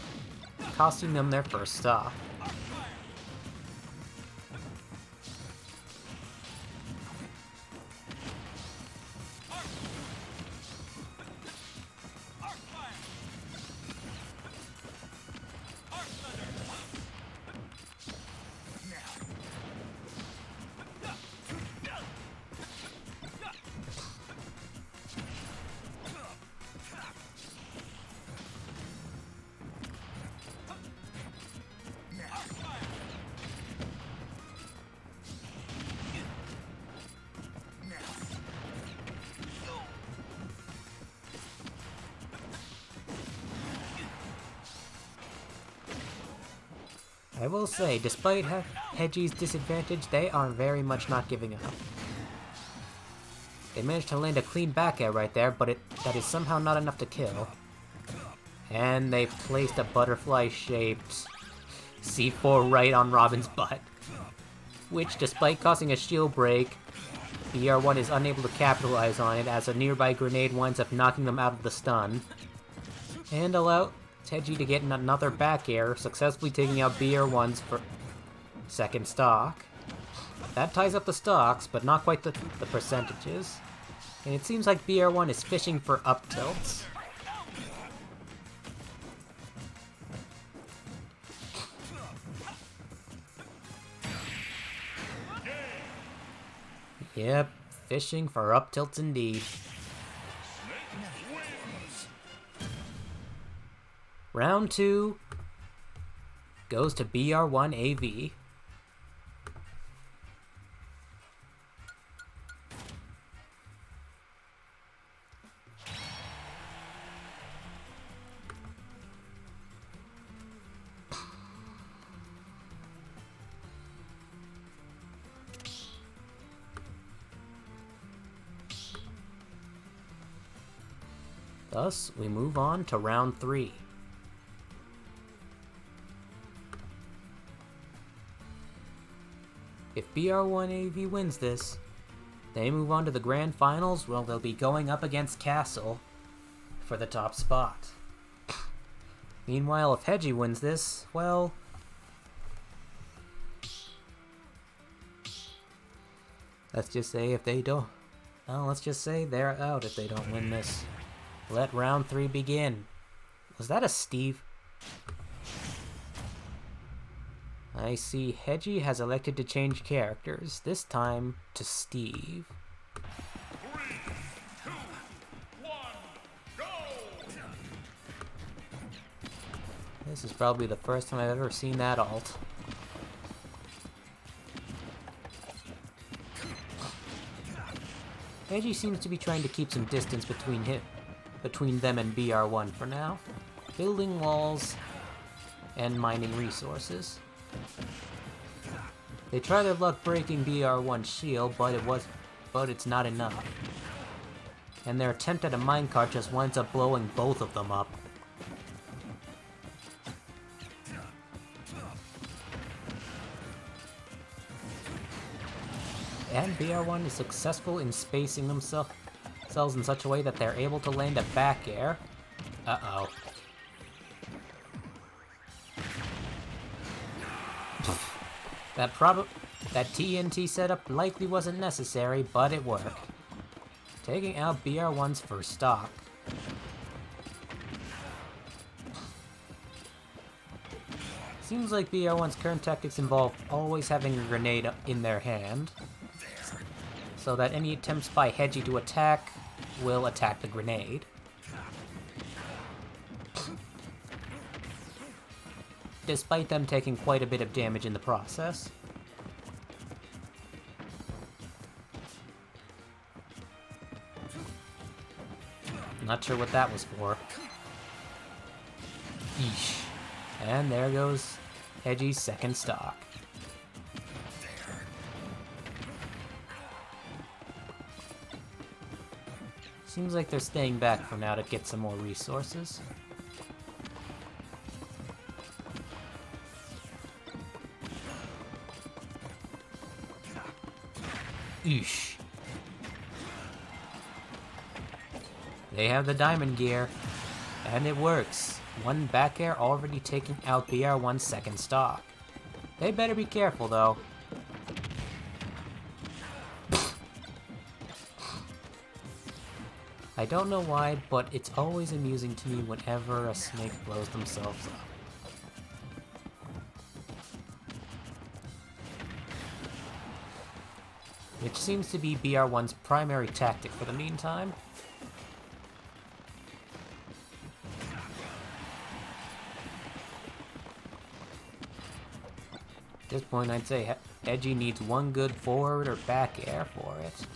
costing them their first stop. I will say, despite Heji's disadvantage, they are very much not giving up. They managed to land a clean back air right there, but that is somehow not enough to kill. And they placed a butterfly-shaped C4 right on Robin's butt, which, despite causing a shield break, BR1 is unable to capitalize on it as a nearby grenade winds up knocking them out of the stun, and allow Heji to get another back air, successfully taking out BR1's for second stock. That ties up the stocks, but not quite the percentages. And it seems like BR1 is fishing for up tilts. Yep, fishing for up tilts indeed. Round 2 goes to BR1 AV. Thus, we move on to round 3. If BR1 AV wins this, they move on to the grand finals where they'll be going up against Castle for the top spot. Meanwhile, if Heji wins this, well, let's just say if they don't, well, let's just say they're out if they don't win this. Let round 3 begin. Was that a Steve? I see Heji has elected to change characters, this time to Steve. 3, 2, 1, go! This is probably the first time I've ever seen that ult. Edgy seems to be trying to keep some distance between them and BR1 for now, building walls and mining resources. They try their luck breaking BR1's shield, but it's not enough. And their attempt at a minecart just winds up blowing both of them up. And BR1 is successful in spacing themselves in such a way that they're able to land a back air. Uh-oh. That TNT setup likely wasn't necessary, but it worked. Taking out BR1's first stock. Seems like BR1's current tactics involve always having a grenade in their hand, so that any attempts by Hedgie to attack will attack the grenade. Despite them taking quite a bit of damage in the process. Not sure what that was for. Yeesh. And there goes Hedgie's second stock. Seems like they're staying back for now to get some more resources. Eesh. They have the diamond gear, and it works. One back air already taking out BR1's second stock. They better be careful though. I don't know why, but it's always amusing to me whenever a snake blows themselves up. Which seems to be BR1's primary tactic for the meantime. At this point, I'd say Edgy needs one good forward or back air for it.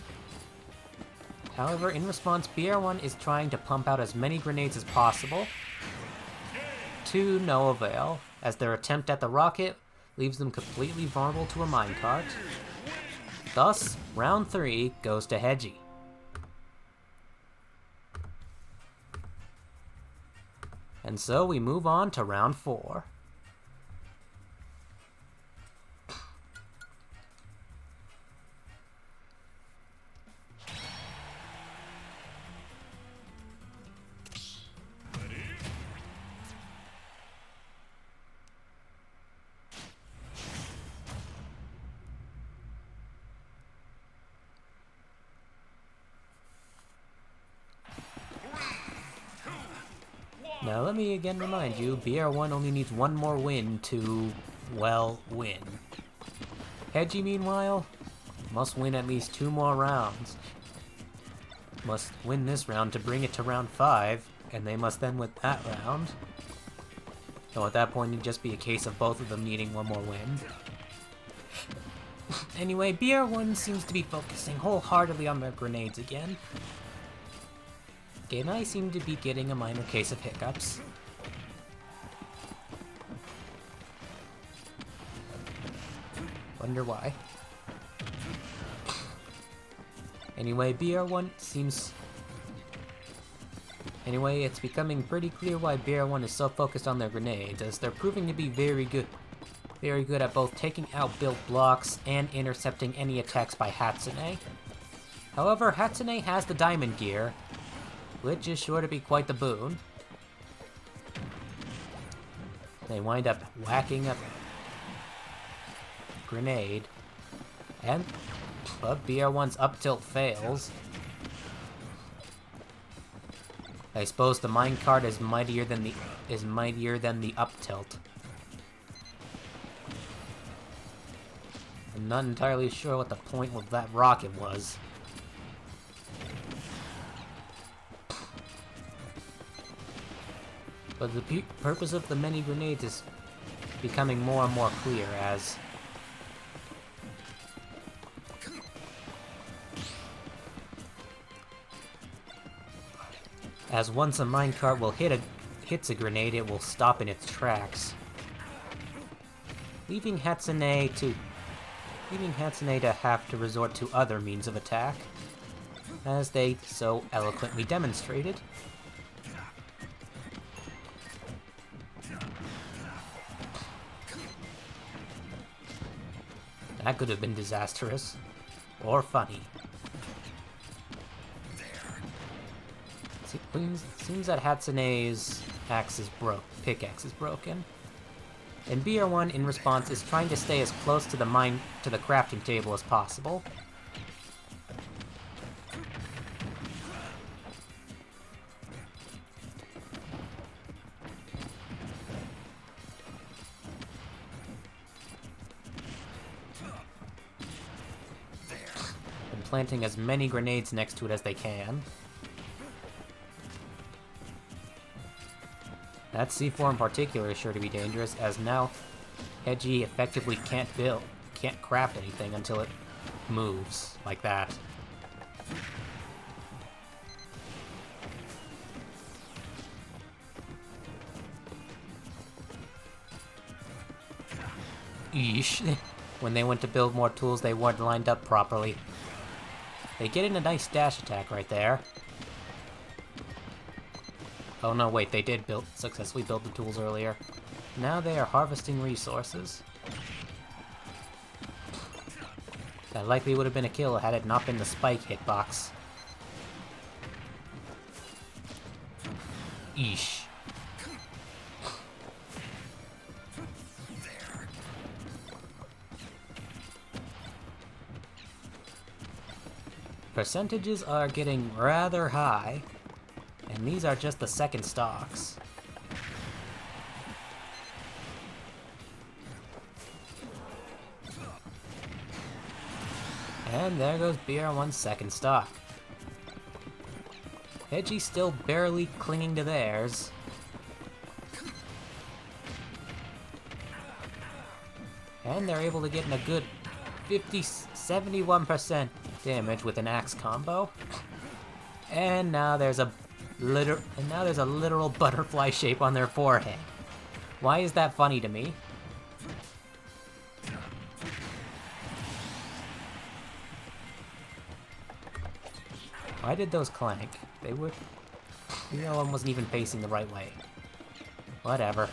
However, in response, BR1 is trying to pump out as many grenades as possible, to no avail, as their attempt at the rocket leaves them completely vulnerable to a minecart. Thus, round 3 goes to Hedgie. And so we move on to round 4. Now let me again remind you, BR1 only needs one more win to, well, win. Hedgie, meanwhile, must win at least 2 more rounds. Must win this round to bring it to round 5, and they must then win that round. So at that point, it'd just be a case of both of them needing one more win. Anyway, BR1 seems to be focusing wholeheartedly on their grenades again. And I seem to be getting a minor case of hiccups. Wonder why. Anyway, BR1 seems... Anyway, it's becoming pretty clear why BR1 is so focused on their grenades, as they're proving to be very good at both taking out built blocks and intercepting any attacks by Hatsune. However, Hatsune has the diamond gear, which is sure to be quite the boon. They wind up whacking up grenade, but BR1's up tilt fails. I suppose the minecart is mightier than the up tilt. I'm not entirely sure what the point of that rocket was. But the purpose of the many grenades is becoming more and more clear as once a minecart will hits a grenade, it will stop in its tracks, leaving Hatsune to have to resort to other means of attack, as they so eloquently demonstrated. That could have been disastrous. Or funny. Seems that Hatsune's pickaxe is broken. And BR1, in response, is trying to stay as close to the crafting table as possible. And planting as many grenades next to it as they can. That C4 in particular is sure to be dangerous, as now Hedgie effectively can't craft anything until it moves, like that. Eesh. When they went to build more tools, they weren't lined up properly. They get in a nice dash attack right there. Oh no, wait, they did successfully build the tools earlier. Now they are harvesting resources. That likely would have been a kill had it not been the spike hitbox. Eesh. Percentages are getting rather high. And these are just the second stocks. And there goes BR1's second stock. Hedgie's still barely clinging to theirs. And they're able to get in a good 71% damage with an axe combo. And now there's a literal butterfly shape on their forehead. Why is that funny to me? Why did those clank? They would... You know, one wasn't even facing the right way. Whatever.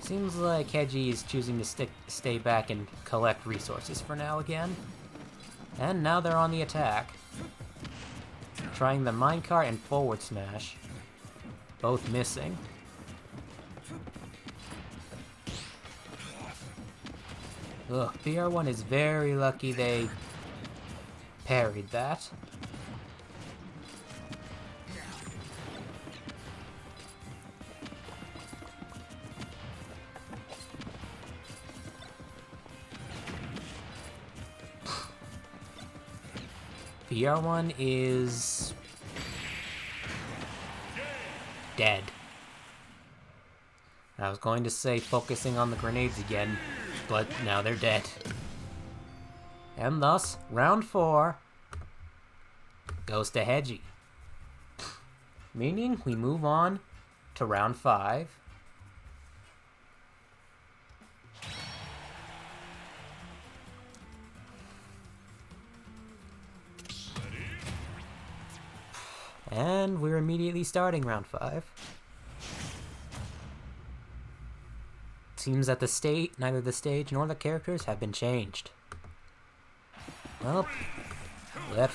Seems like Hedgie is choosing to stay back and collect resources for now again. And now they're on the attack. Trying the minecart and forward smash. Both missing. Ugh, BR1 is very lucky they parried that. BR1 is dead. I was going to say focusing on the grenades again, but now they're dead. And thus, round 4 goes to Hedgie. Meaning we move on to round 5. And we're immediately starting round 5. Seems that neither the stage nor the characters have been changed. Well, let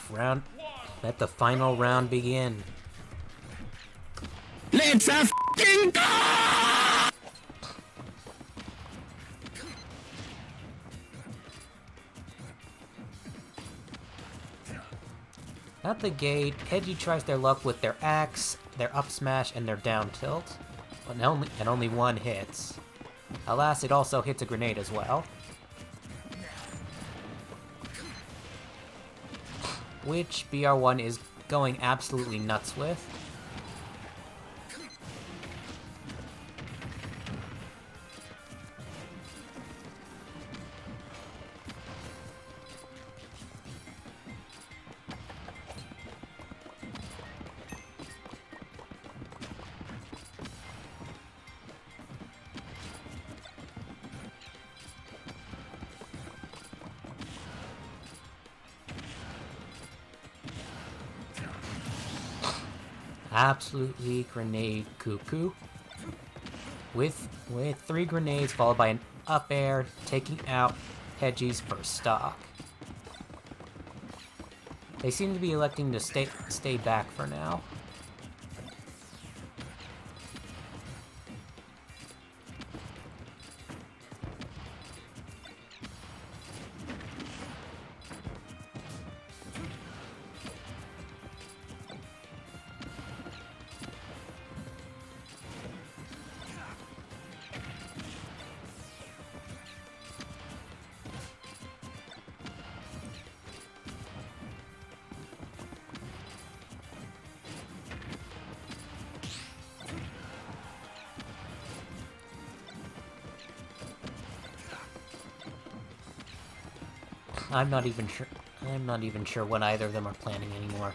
the final round begin. Let's f***ing go! At the gate, Hedgie tries their luck with their axe, their up smash, and their down tilt, but only one hits. Alas, it also hits a grenade as well. which BR1 is going absolutely nuts with. Absolutely grenade cuckoo. With 3 grenades followed by an up air, taking out Hedgie's first stock. They seem to be electing to stay back for now. I'm not even sure what either of them are planning anymore.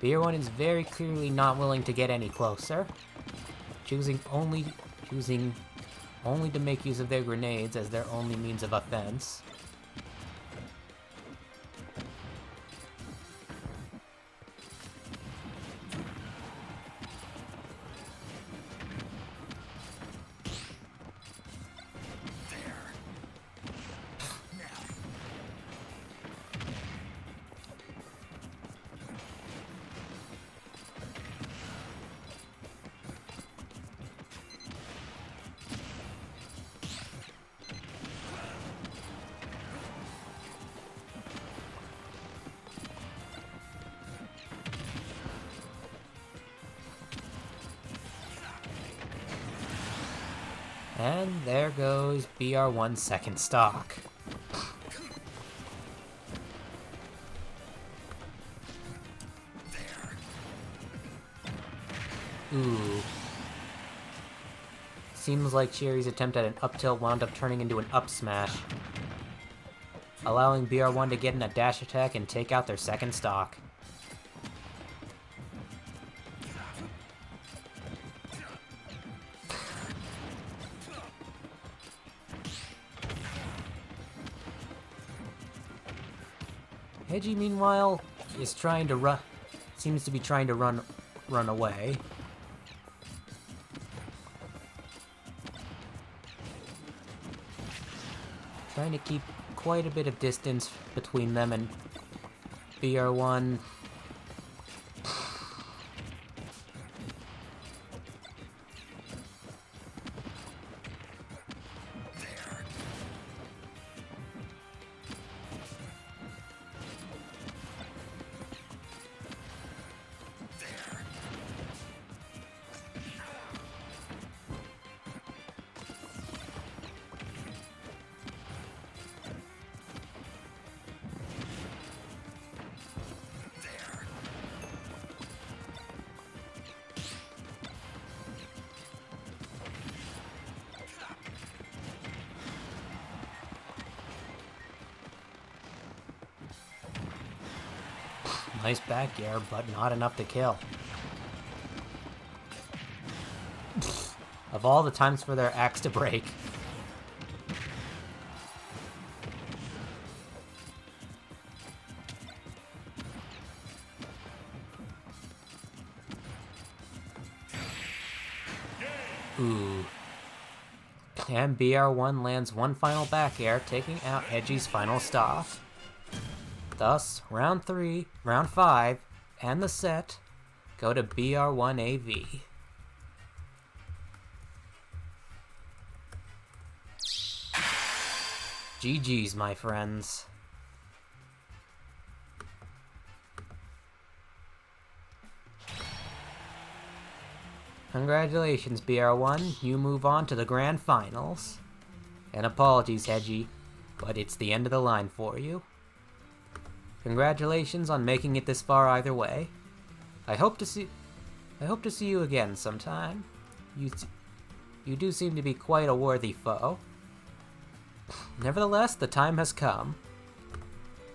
BR1 is very clearly not willing to get any closer, choosing only to make use of their grenades as their only means of offense. And there goes BR1's second stock. Ooh. Seems like Cherry's attempt at an up tilt wound up turning into an up smash, allowing BR1 to get in a dash attack and take out their second stock. Hedgie, meanwhile, is trying to run. Seems to be trying to run away. Trying to keep quite a bit of distance between them and BR1. Nice back air, but not enough to kill. Of all the times for their axe to break. Ooh. And BR1 lands one final back air, taking out Hedgie's final stop. Thus, round 5, and the set go to BR1AV. GG's, my friends. Congratulations, BR1. You move on to the grand finals. And apologies, Hedgie, but it's the end of the line for you. Congratulations on making it this far either way. I hope to see you again sometime. You do seem to be quite a worthy foe. Nevertheless, the time has come.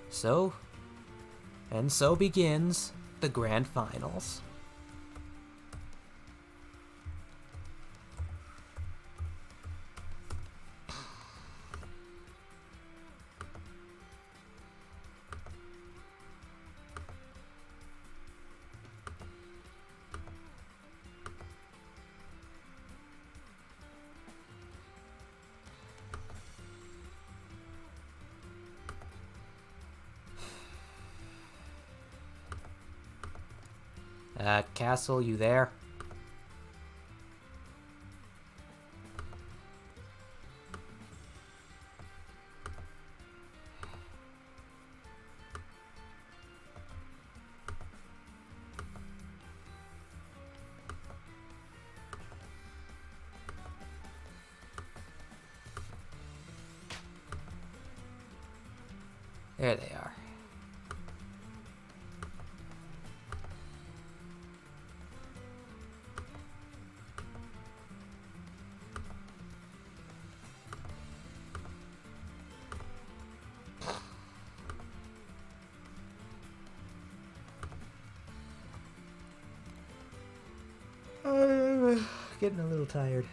So begins the grand finals. Castle, you there? There they are. Getting a little tired.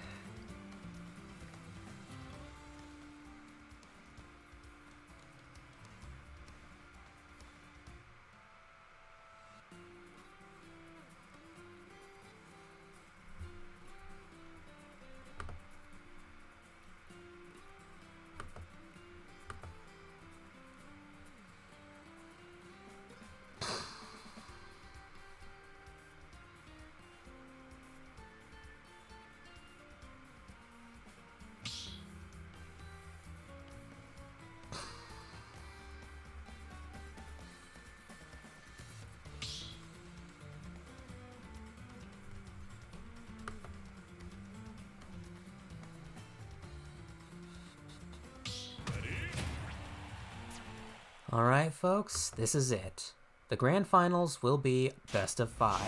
Alright, folks, this is it. The grand finals will be best of 5.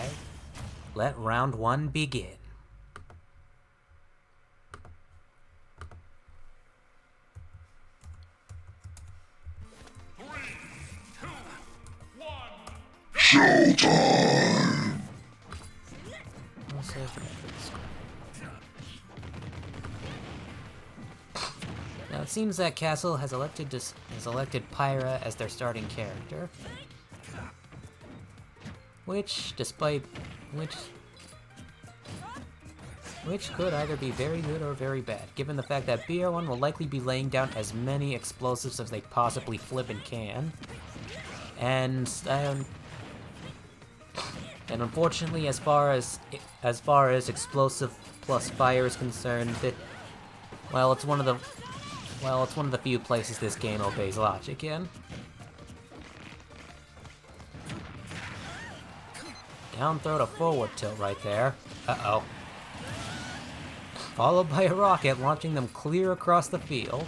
Let round 1 begin. Showtime! Now it seems that Castle has elected Pyra as their starting character, which could either be very good or very bad, given the fact that BR1 will likely be laying down as many explosives as they possibly flippin' can, and unfortunately, as far as explosive plus fire is concerned, it's one of the few places this game obeys logic in. Down throw to forward tilt right there. Uh-oh. Followed by a rocket launching them clear across the field.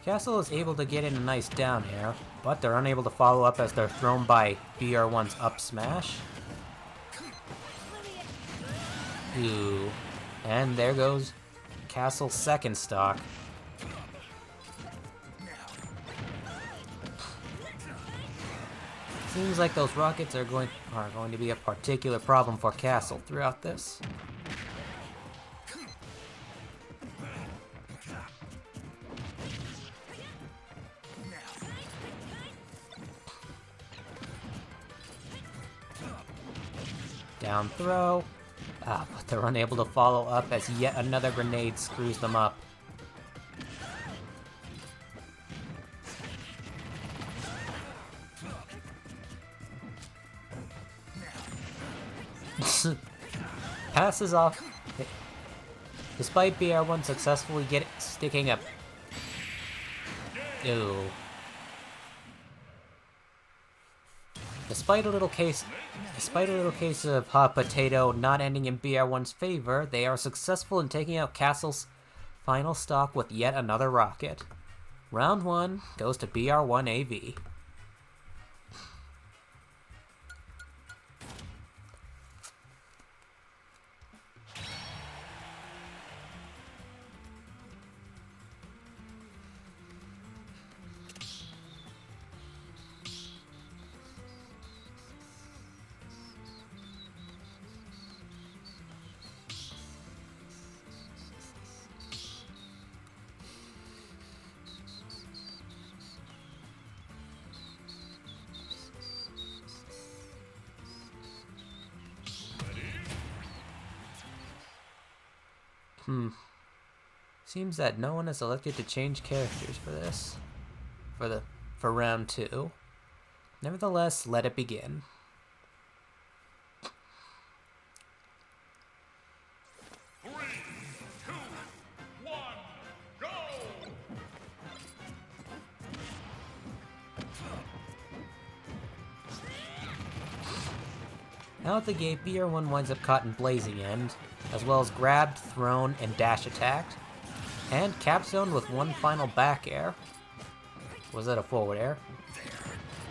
Castle is able to get in a nice down air, but they're unable to follow up as they're thrown by BR1's up smash. Ooh. And there goes Castle's second stock. Seems like those rockets are going to be a particular problem for Castle throughout this. Down throw. But they're unable to follow up as yet another grenade screws them up. Passes off. Despite BR1 successfully sticking up. Ew. Despite a little case of Hot Potato not ending in BR1's favor, they are successful in taking out Castle's final stock with yet another rocket. Round 1 goes to BR1 AV. Seems that no one has elected to change characters for this. For round 2. Nevertheless, let it begin. Three, two, one, go! Out the gate, BR1 winds up caught in Blazing End, as well as grabbed, thrown, and dash attacked. And capstoned with one final back air. Was that a forward air?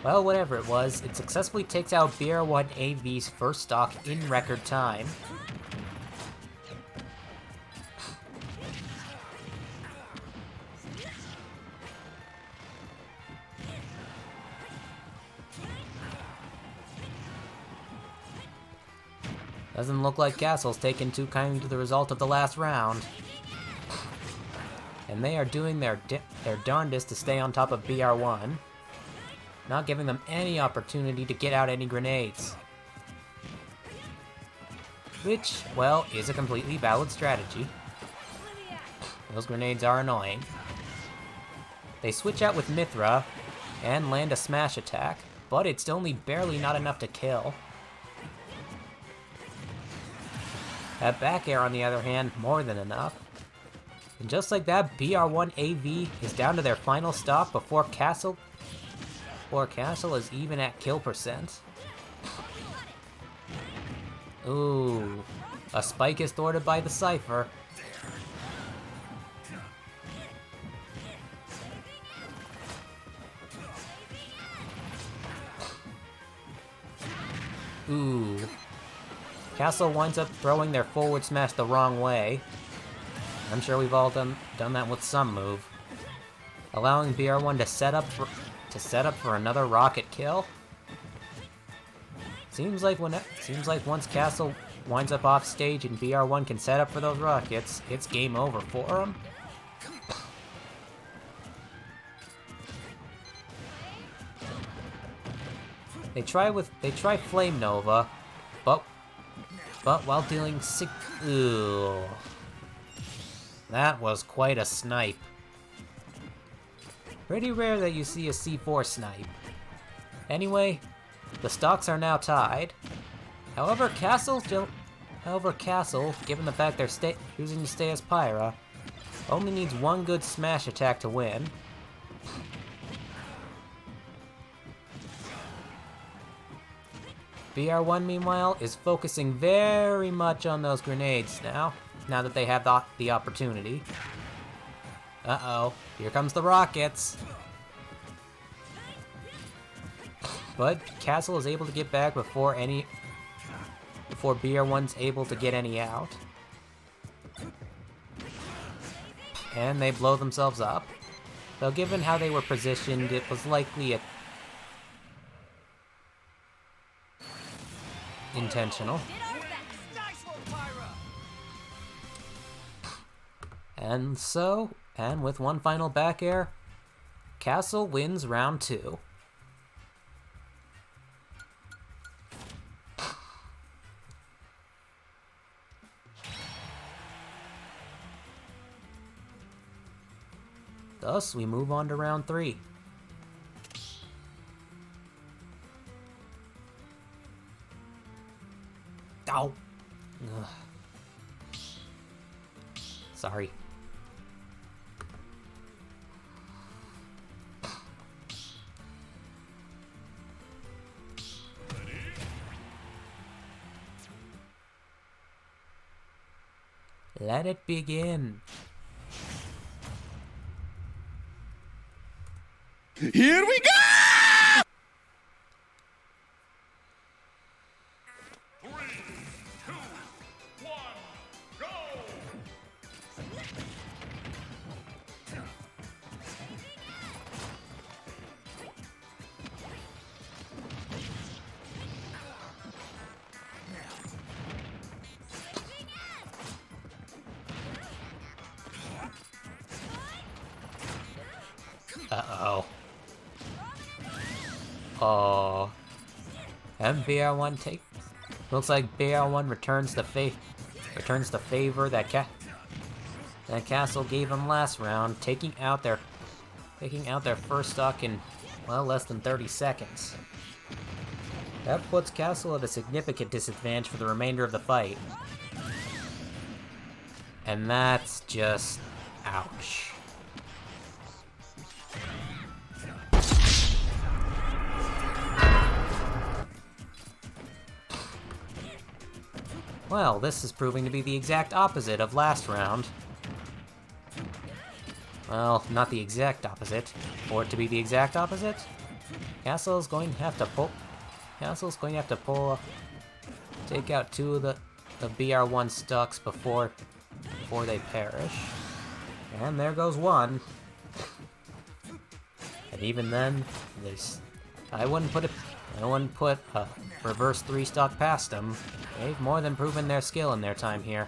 Well, whatever it was, it successfully takes out BR1 AV's first stock in record time. Doesn't look like Castle's taken too kindly to the result of the last round. And they are doing their darndest to stay on top of BR1, not giving them any opportunity to get out any grenades. Which, well, is a completely valid strategy. Those grenades are annoying. They switch out with Mithra and land a smash attack, but it's only barely not enough to kill. That back air, on the other hand, more than enough. And just like that, BR1 AV is down to their final stop before Castle is even at kill percent. Ooh, a spike is thwarted by the Cypher. Ooh. Castle winds up throwing their forward smash the wrong way. I'm sure we've all done that with some move. Allowing BR1 to set up for another rocket kill. Seems like once Castle winds up off stage and BR1 can set up for those rockets, it's game over for them. They try Flame Nova, but while dealing ooh. That was quite a snipe. Pretty rare that you see a C4 snipe. Anyway, the stocks are now tied. However, Castle, given the fact they're choosing to stay as Pyra, only needs one good smash attack to win. BR1, meanwhile, is focusing very much on those grenades now that they have the opportunity. Uh-oh, here comes the rockets. But Castle is able to get back before BR1's able to get any out. And they blow themselves up. Though given how they were positioned, it was likely intentional. And with one final back air, Castle wins round 2. Thus, we move on to round 3. Ow! Ugh. Sorry. Let it begin. Here we go! 3, 2, 1, go! Uh-oh. Oh. MBR1 take. Looks like BR1 returns the favor that Castle gave him last round, taking out their first stock in, well, less than 30 seconds. That puts Castle at a significant disadvantage for the remainder of the fight. And that's just ouch. Well, this is proving to be the exact opposite of last round. Well, not the exact opposite. For it to be the exact opposite, Castle's going to have to take out two of the BR1 stocks before they perish. And there goes one. And even then, I wouldn't put a reverse 3-stock past them. They've more than proven their skill in their time here.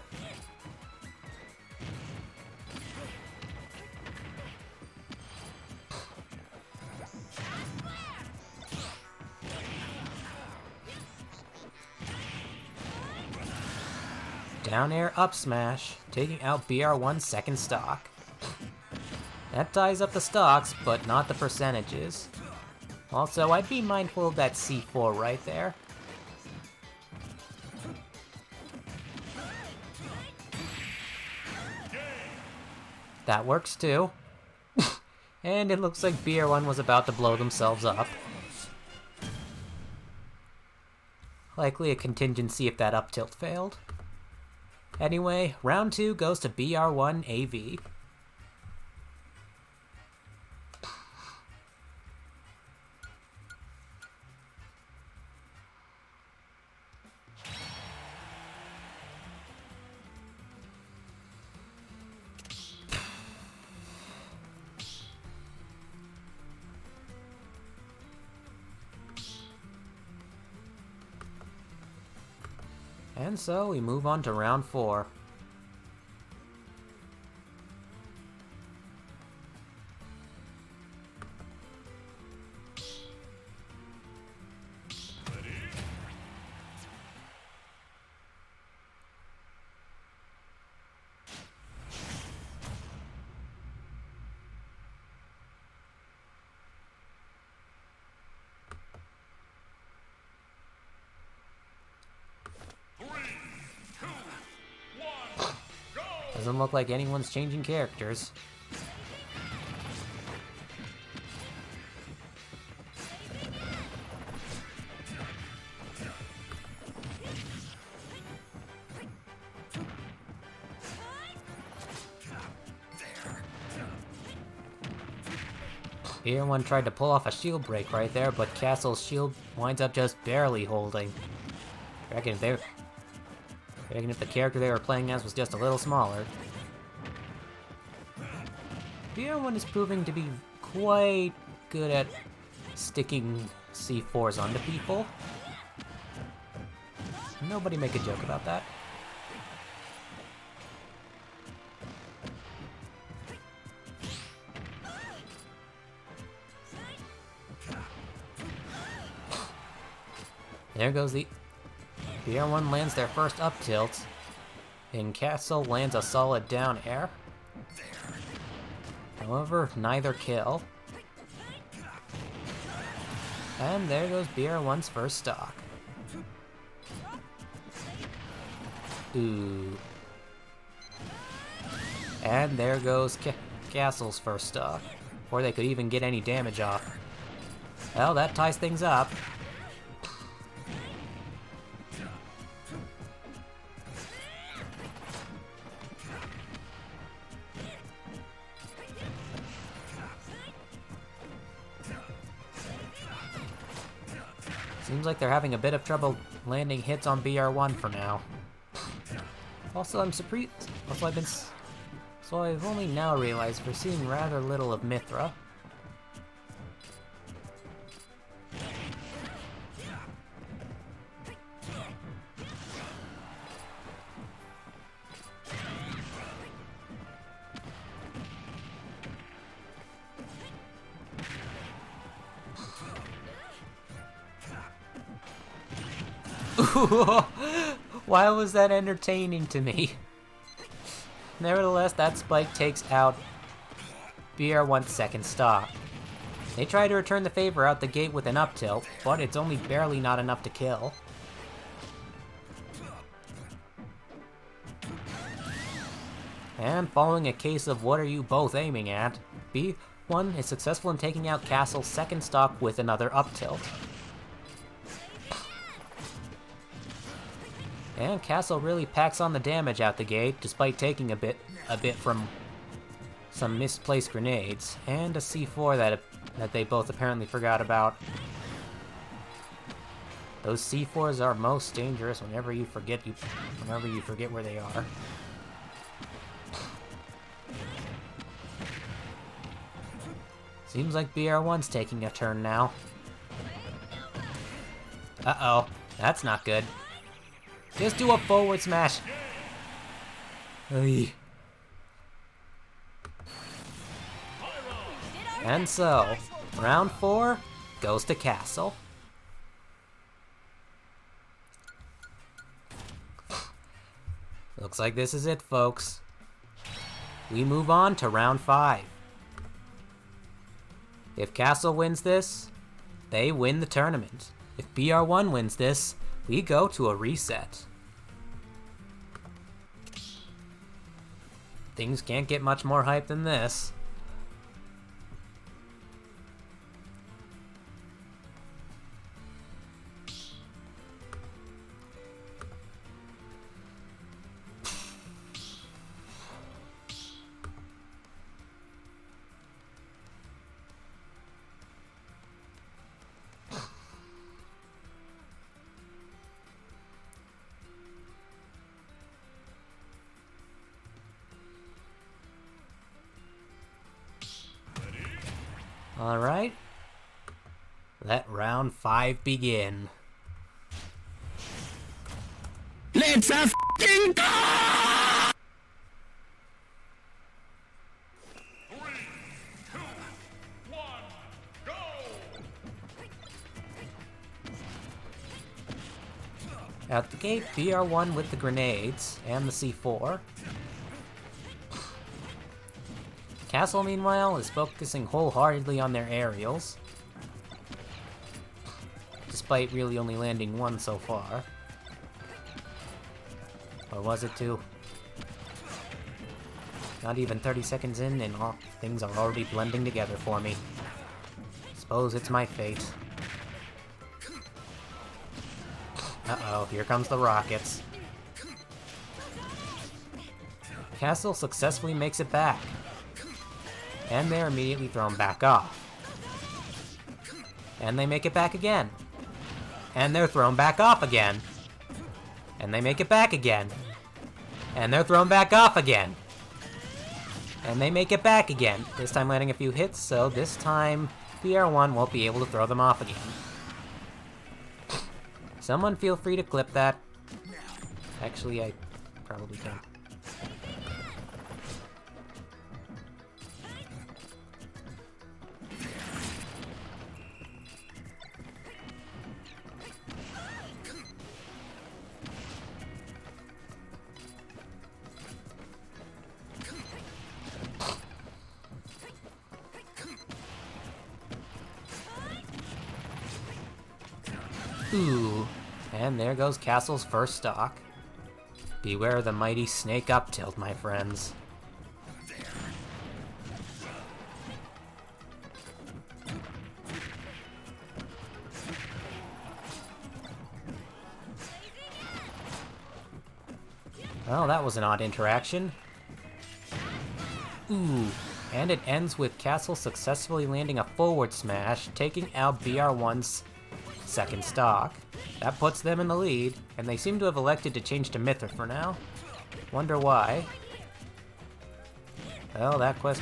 Down air up smash, taking out BR1's second stock. That ties up the stocks, but not the percentages. Also, I'd be mindful of that C4 right there. That works too. And it looks like BR1 was about to blow themselves up. Likely a contingency if that up tilt failed. Anyway, round 2 goes to BR1 AV. And so we move on to round 4. Doesn't look like anyone's changing characters. BR1 tried to pull off a shield break right there, but Castle's shield winds up just barely holding. I reckon if the character they were playing as was just a little smaller. BR1 is proving to be quite good at sticking C4s onto people. Nobody make a joke about that. There goes the... BR1 lands their first up tilt, and Castle lands a solid down air. However, neither kill. And there goes BR1's first stock. Ooh. And there goes Castle's first stock. Before they could even get any damage off. Well, that ties things up. Seems like they're having a bit of trouble landing hits on BR1 for now. Also, I'm surprised. So I've only now realized we're seeing rather little of Mithra. Why was that entertaining to me? Nevertheless, that spike takes out BR1's second stock. They try to return the favor out the gate with an up tilt, but it's only barely not enough to kill. And following a case of what are you both aiming at, B1 is successful in taking out Castle's second stock with another up tilt. And Castle really packs on the damage out the gate, despite taking a bit from some misplaced grenades, and a C4 that they both apparently forgot about. Those C4s are most dangerous whenever you forget where they are. Seems like BR1's taking a turn now. Uh-oh, that's not good. Just do a forward smash. Oy. And so, round 4 goes to Castle. Looks like this is it, folks. We move on to round 5. If Castle wins this, they win the tournament. If BR1 wins this, we go to a reset. Things can't get much more hype than this. Alright. Let round 5 begin. Let's f***ing go! 3, 2, 1, go! Out the gate, BR1 with the grenades and the C4. Castle, meanwhile, is focusing wholeheartedly on their aerials, despite really only landing one so far. Or was it 2? Not even 30 seconds in, and things are already blending together for me. Suppose it's my fate. Uh-oh, here comes the rockets. Castle successfully makes it back. And they're immediately thrown back off. And they make it back again. And they're thrown back off again. And they make it back again. And they're thrown back off again. And they make it back again. This time landing a few hits, so this time BR1 won't be able to throw them off again. Someone feel free to clip that. Actually, I probably can. Ooh, and there goes Castle's first stock. Beware the mighty snake up tilt, my friends. Well, that was an odd interaction. Ooh, and it ends with Castle successfully landing a forward smash, taking out BR1's second stock. That puts them in the lead, and they seem to have elected to change to Mithra for now. Wonder why. Well, that quest...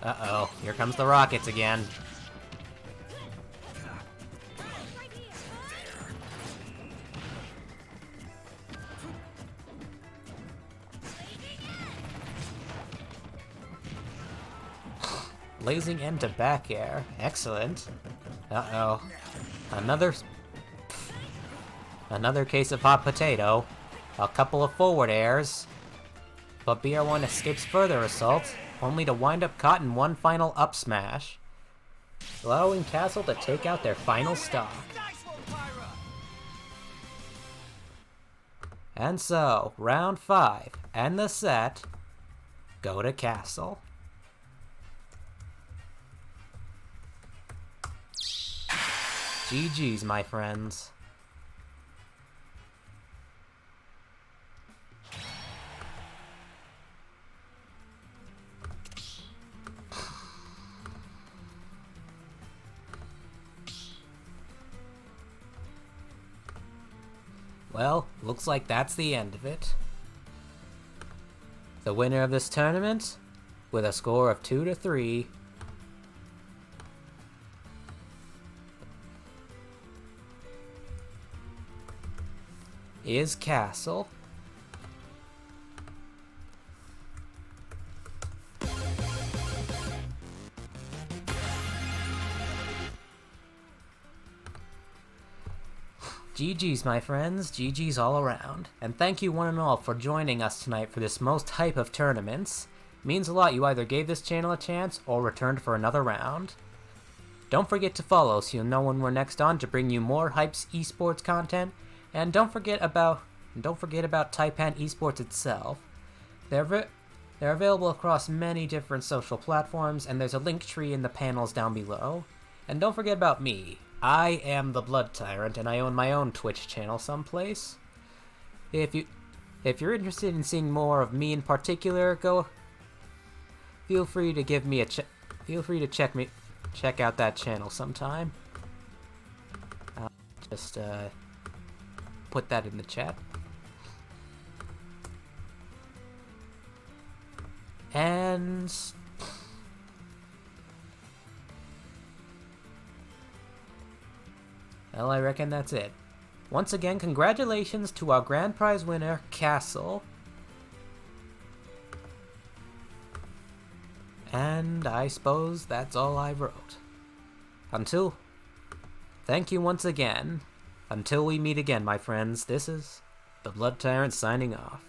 Uh-oh, here comes the rockets again. Blazing end to back air. Excellent. Uh-oh. Another case of hot potato. A couple of forward airs. But BR1 escapes further assault, only to wind up caught in one final up smash, allowing Castle to take out their final stock. And so, round 5 and the set go to Castle. GG's, my friends. Well, looks like that's the end of it. The winner of this tournament, with a score of 2-3, is Castle. GG's, my friends. GG's all around. And thank you one and all for joining us tonight for this most hype of tournaments. It means a lot you either gave this channel a chance or returned for another round. Don't forget to follow so you'll know when we're next on to bring you more Hype's esports content. And don't forget about Taipan esports itself. They're available across many different social platforms, and there's a link tree in the panels down below. And don't forget about me. I am the Blood Tyrant, and I own my own Twitch channel someplace. If you're interested in seeing more of me in particular, feel free to check out that channel sometime. I'll just put that in the chat. And well, I reckon that's it. Once again, congratulations to our grand prize winner, Castle. And I suppose that's all I wrote. Thank you once again. Until we meet again, my friends, this is the Blood Tyrant signing off.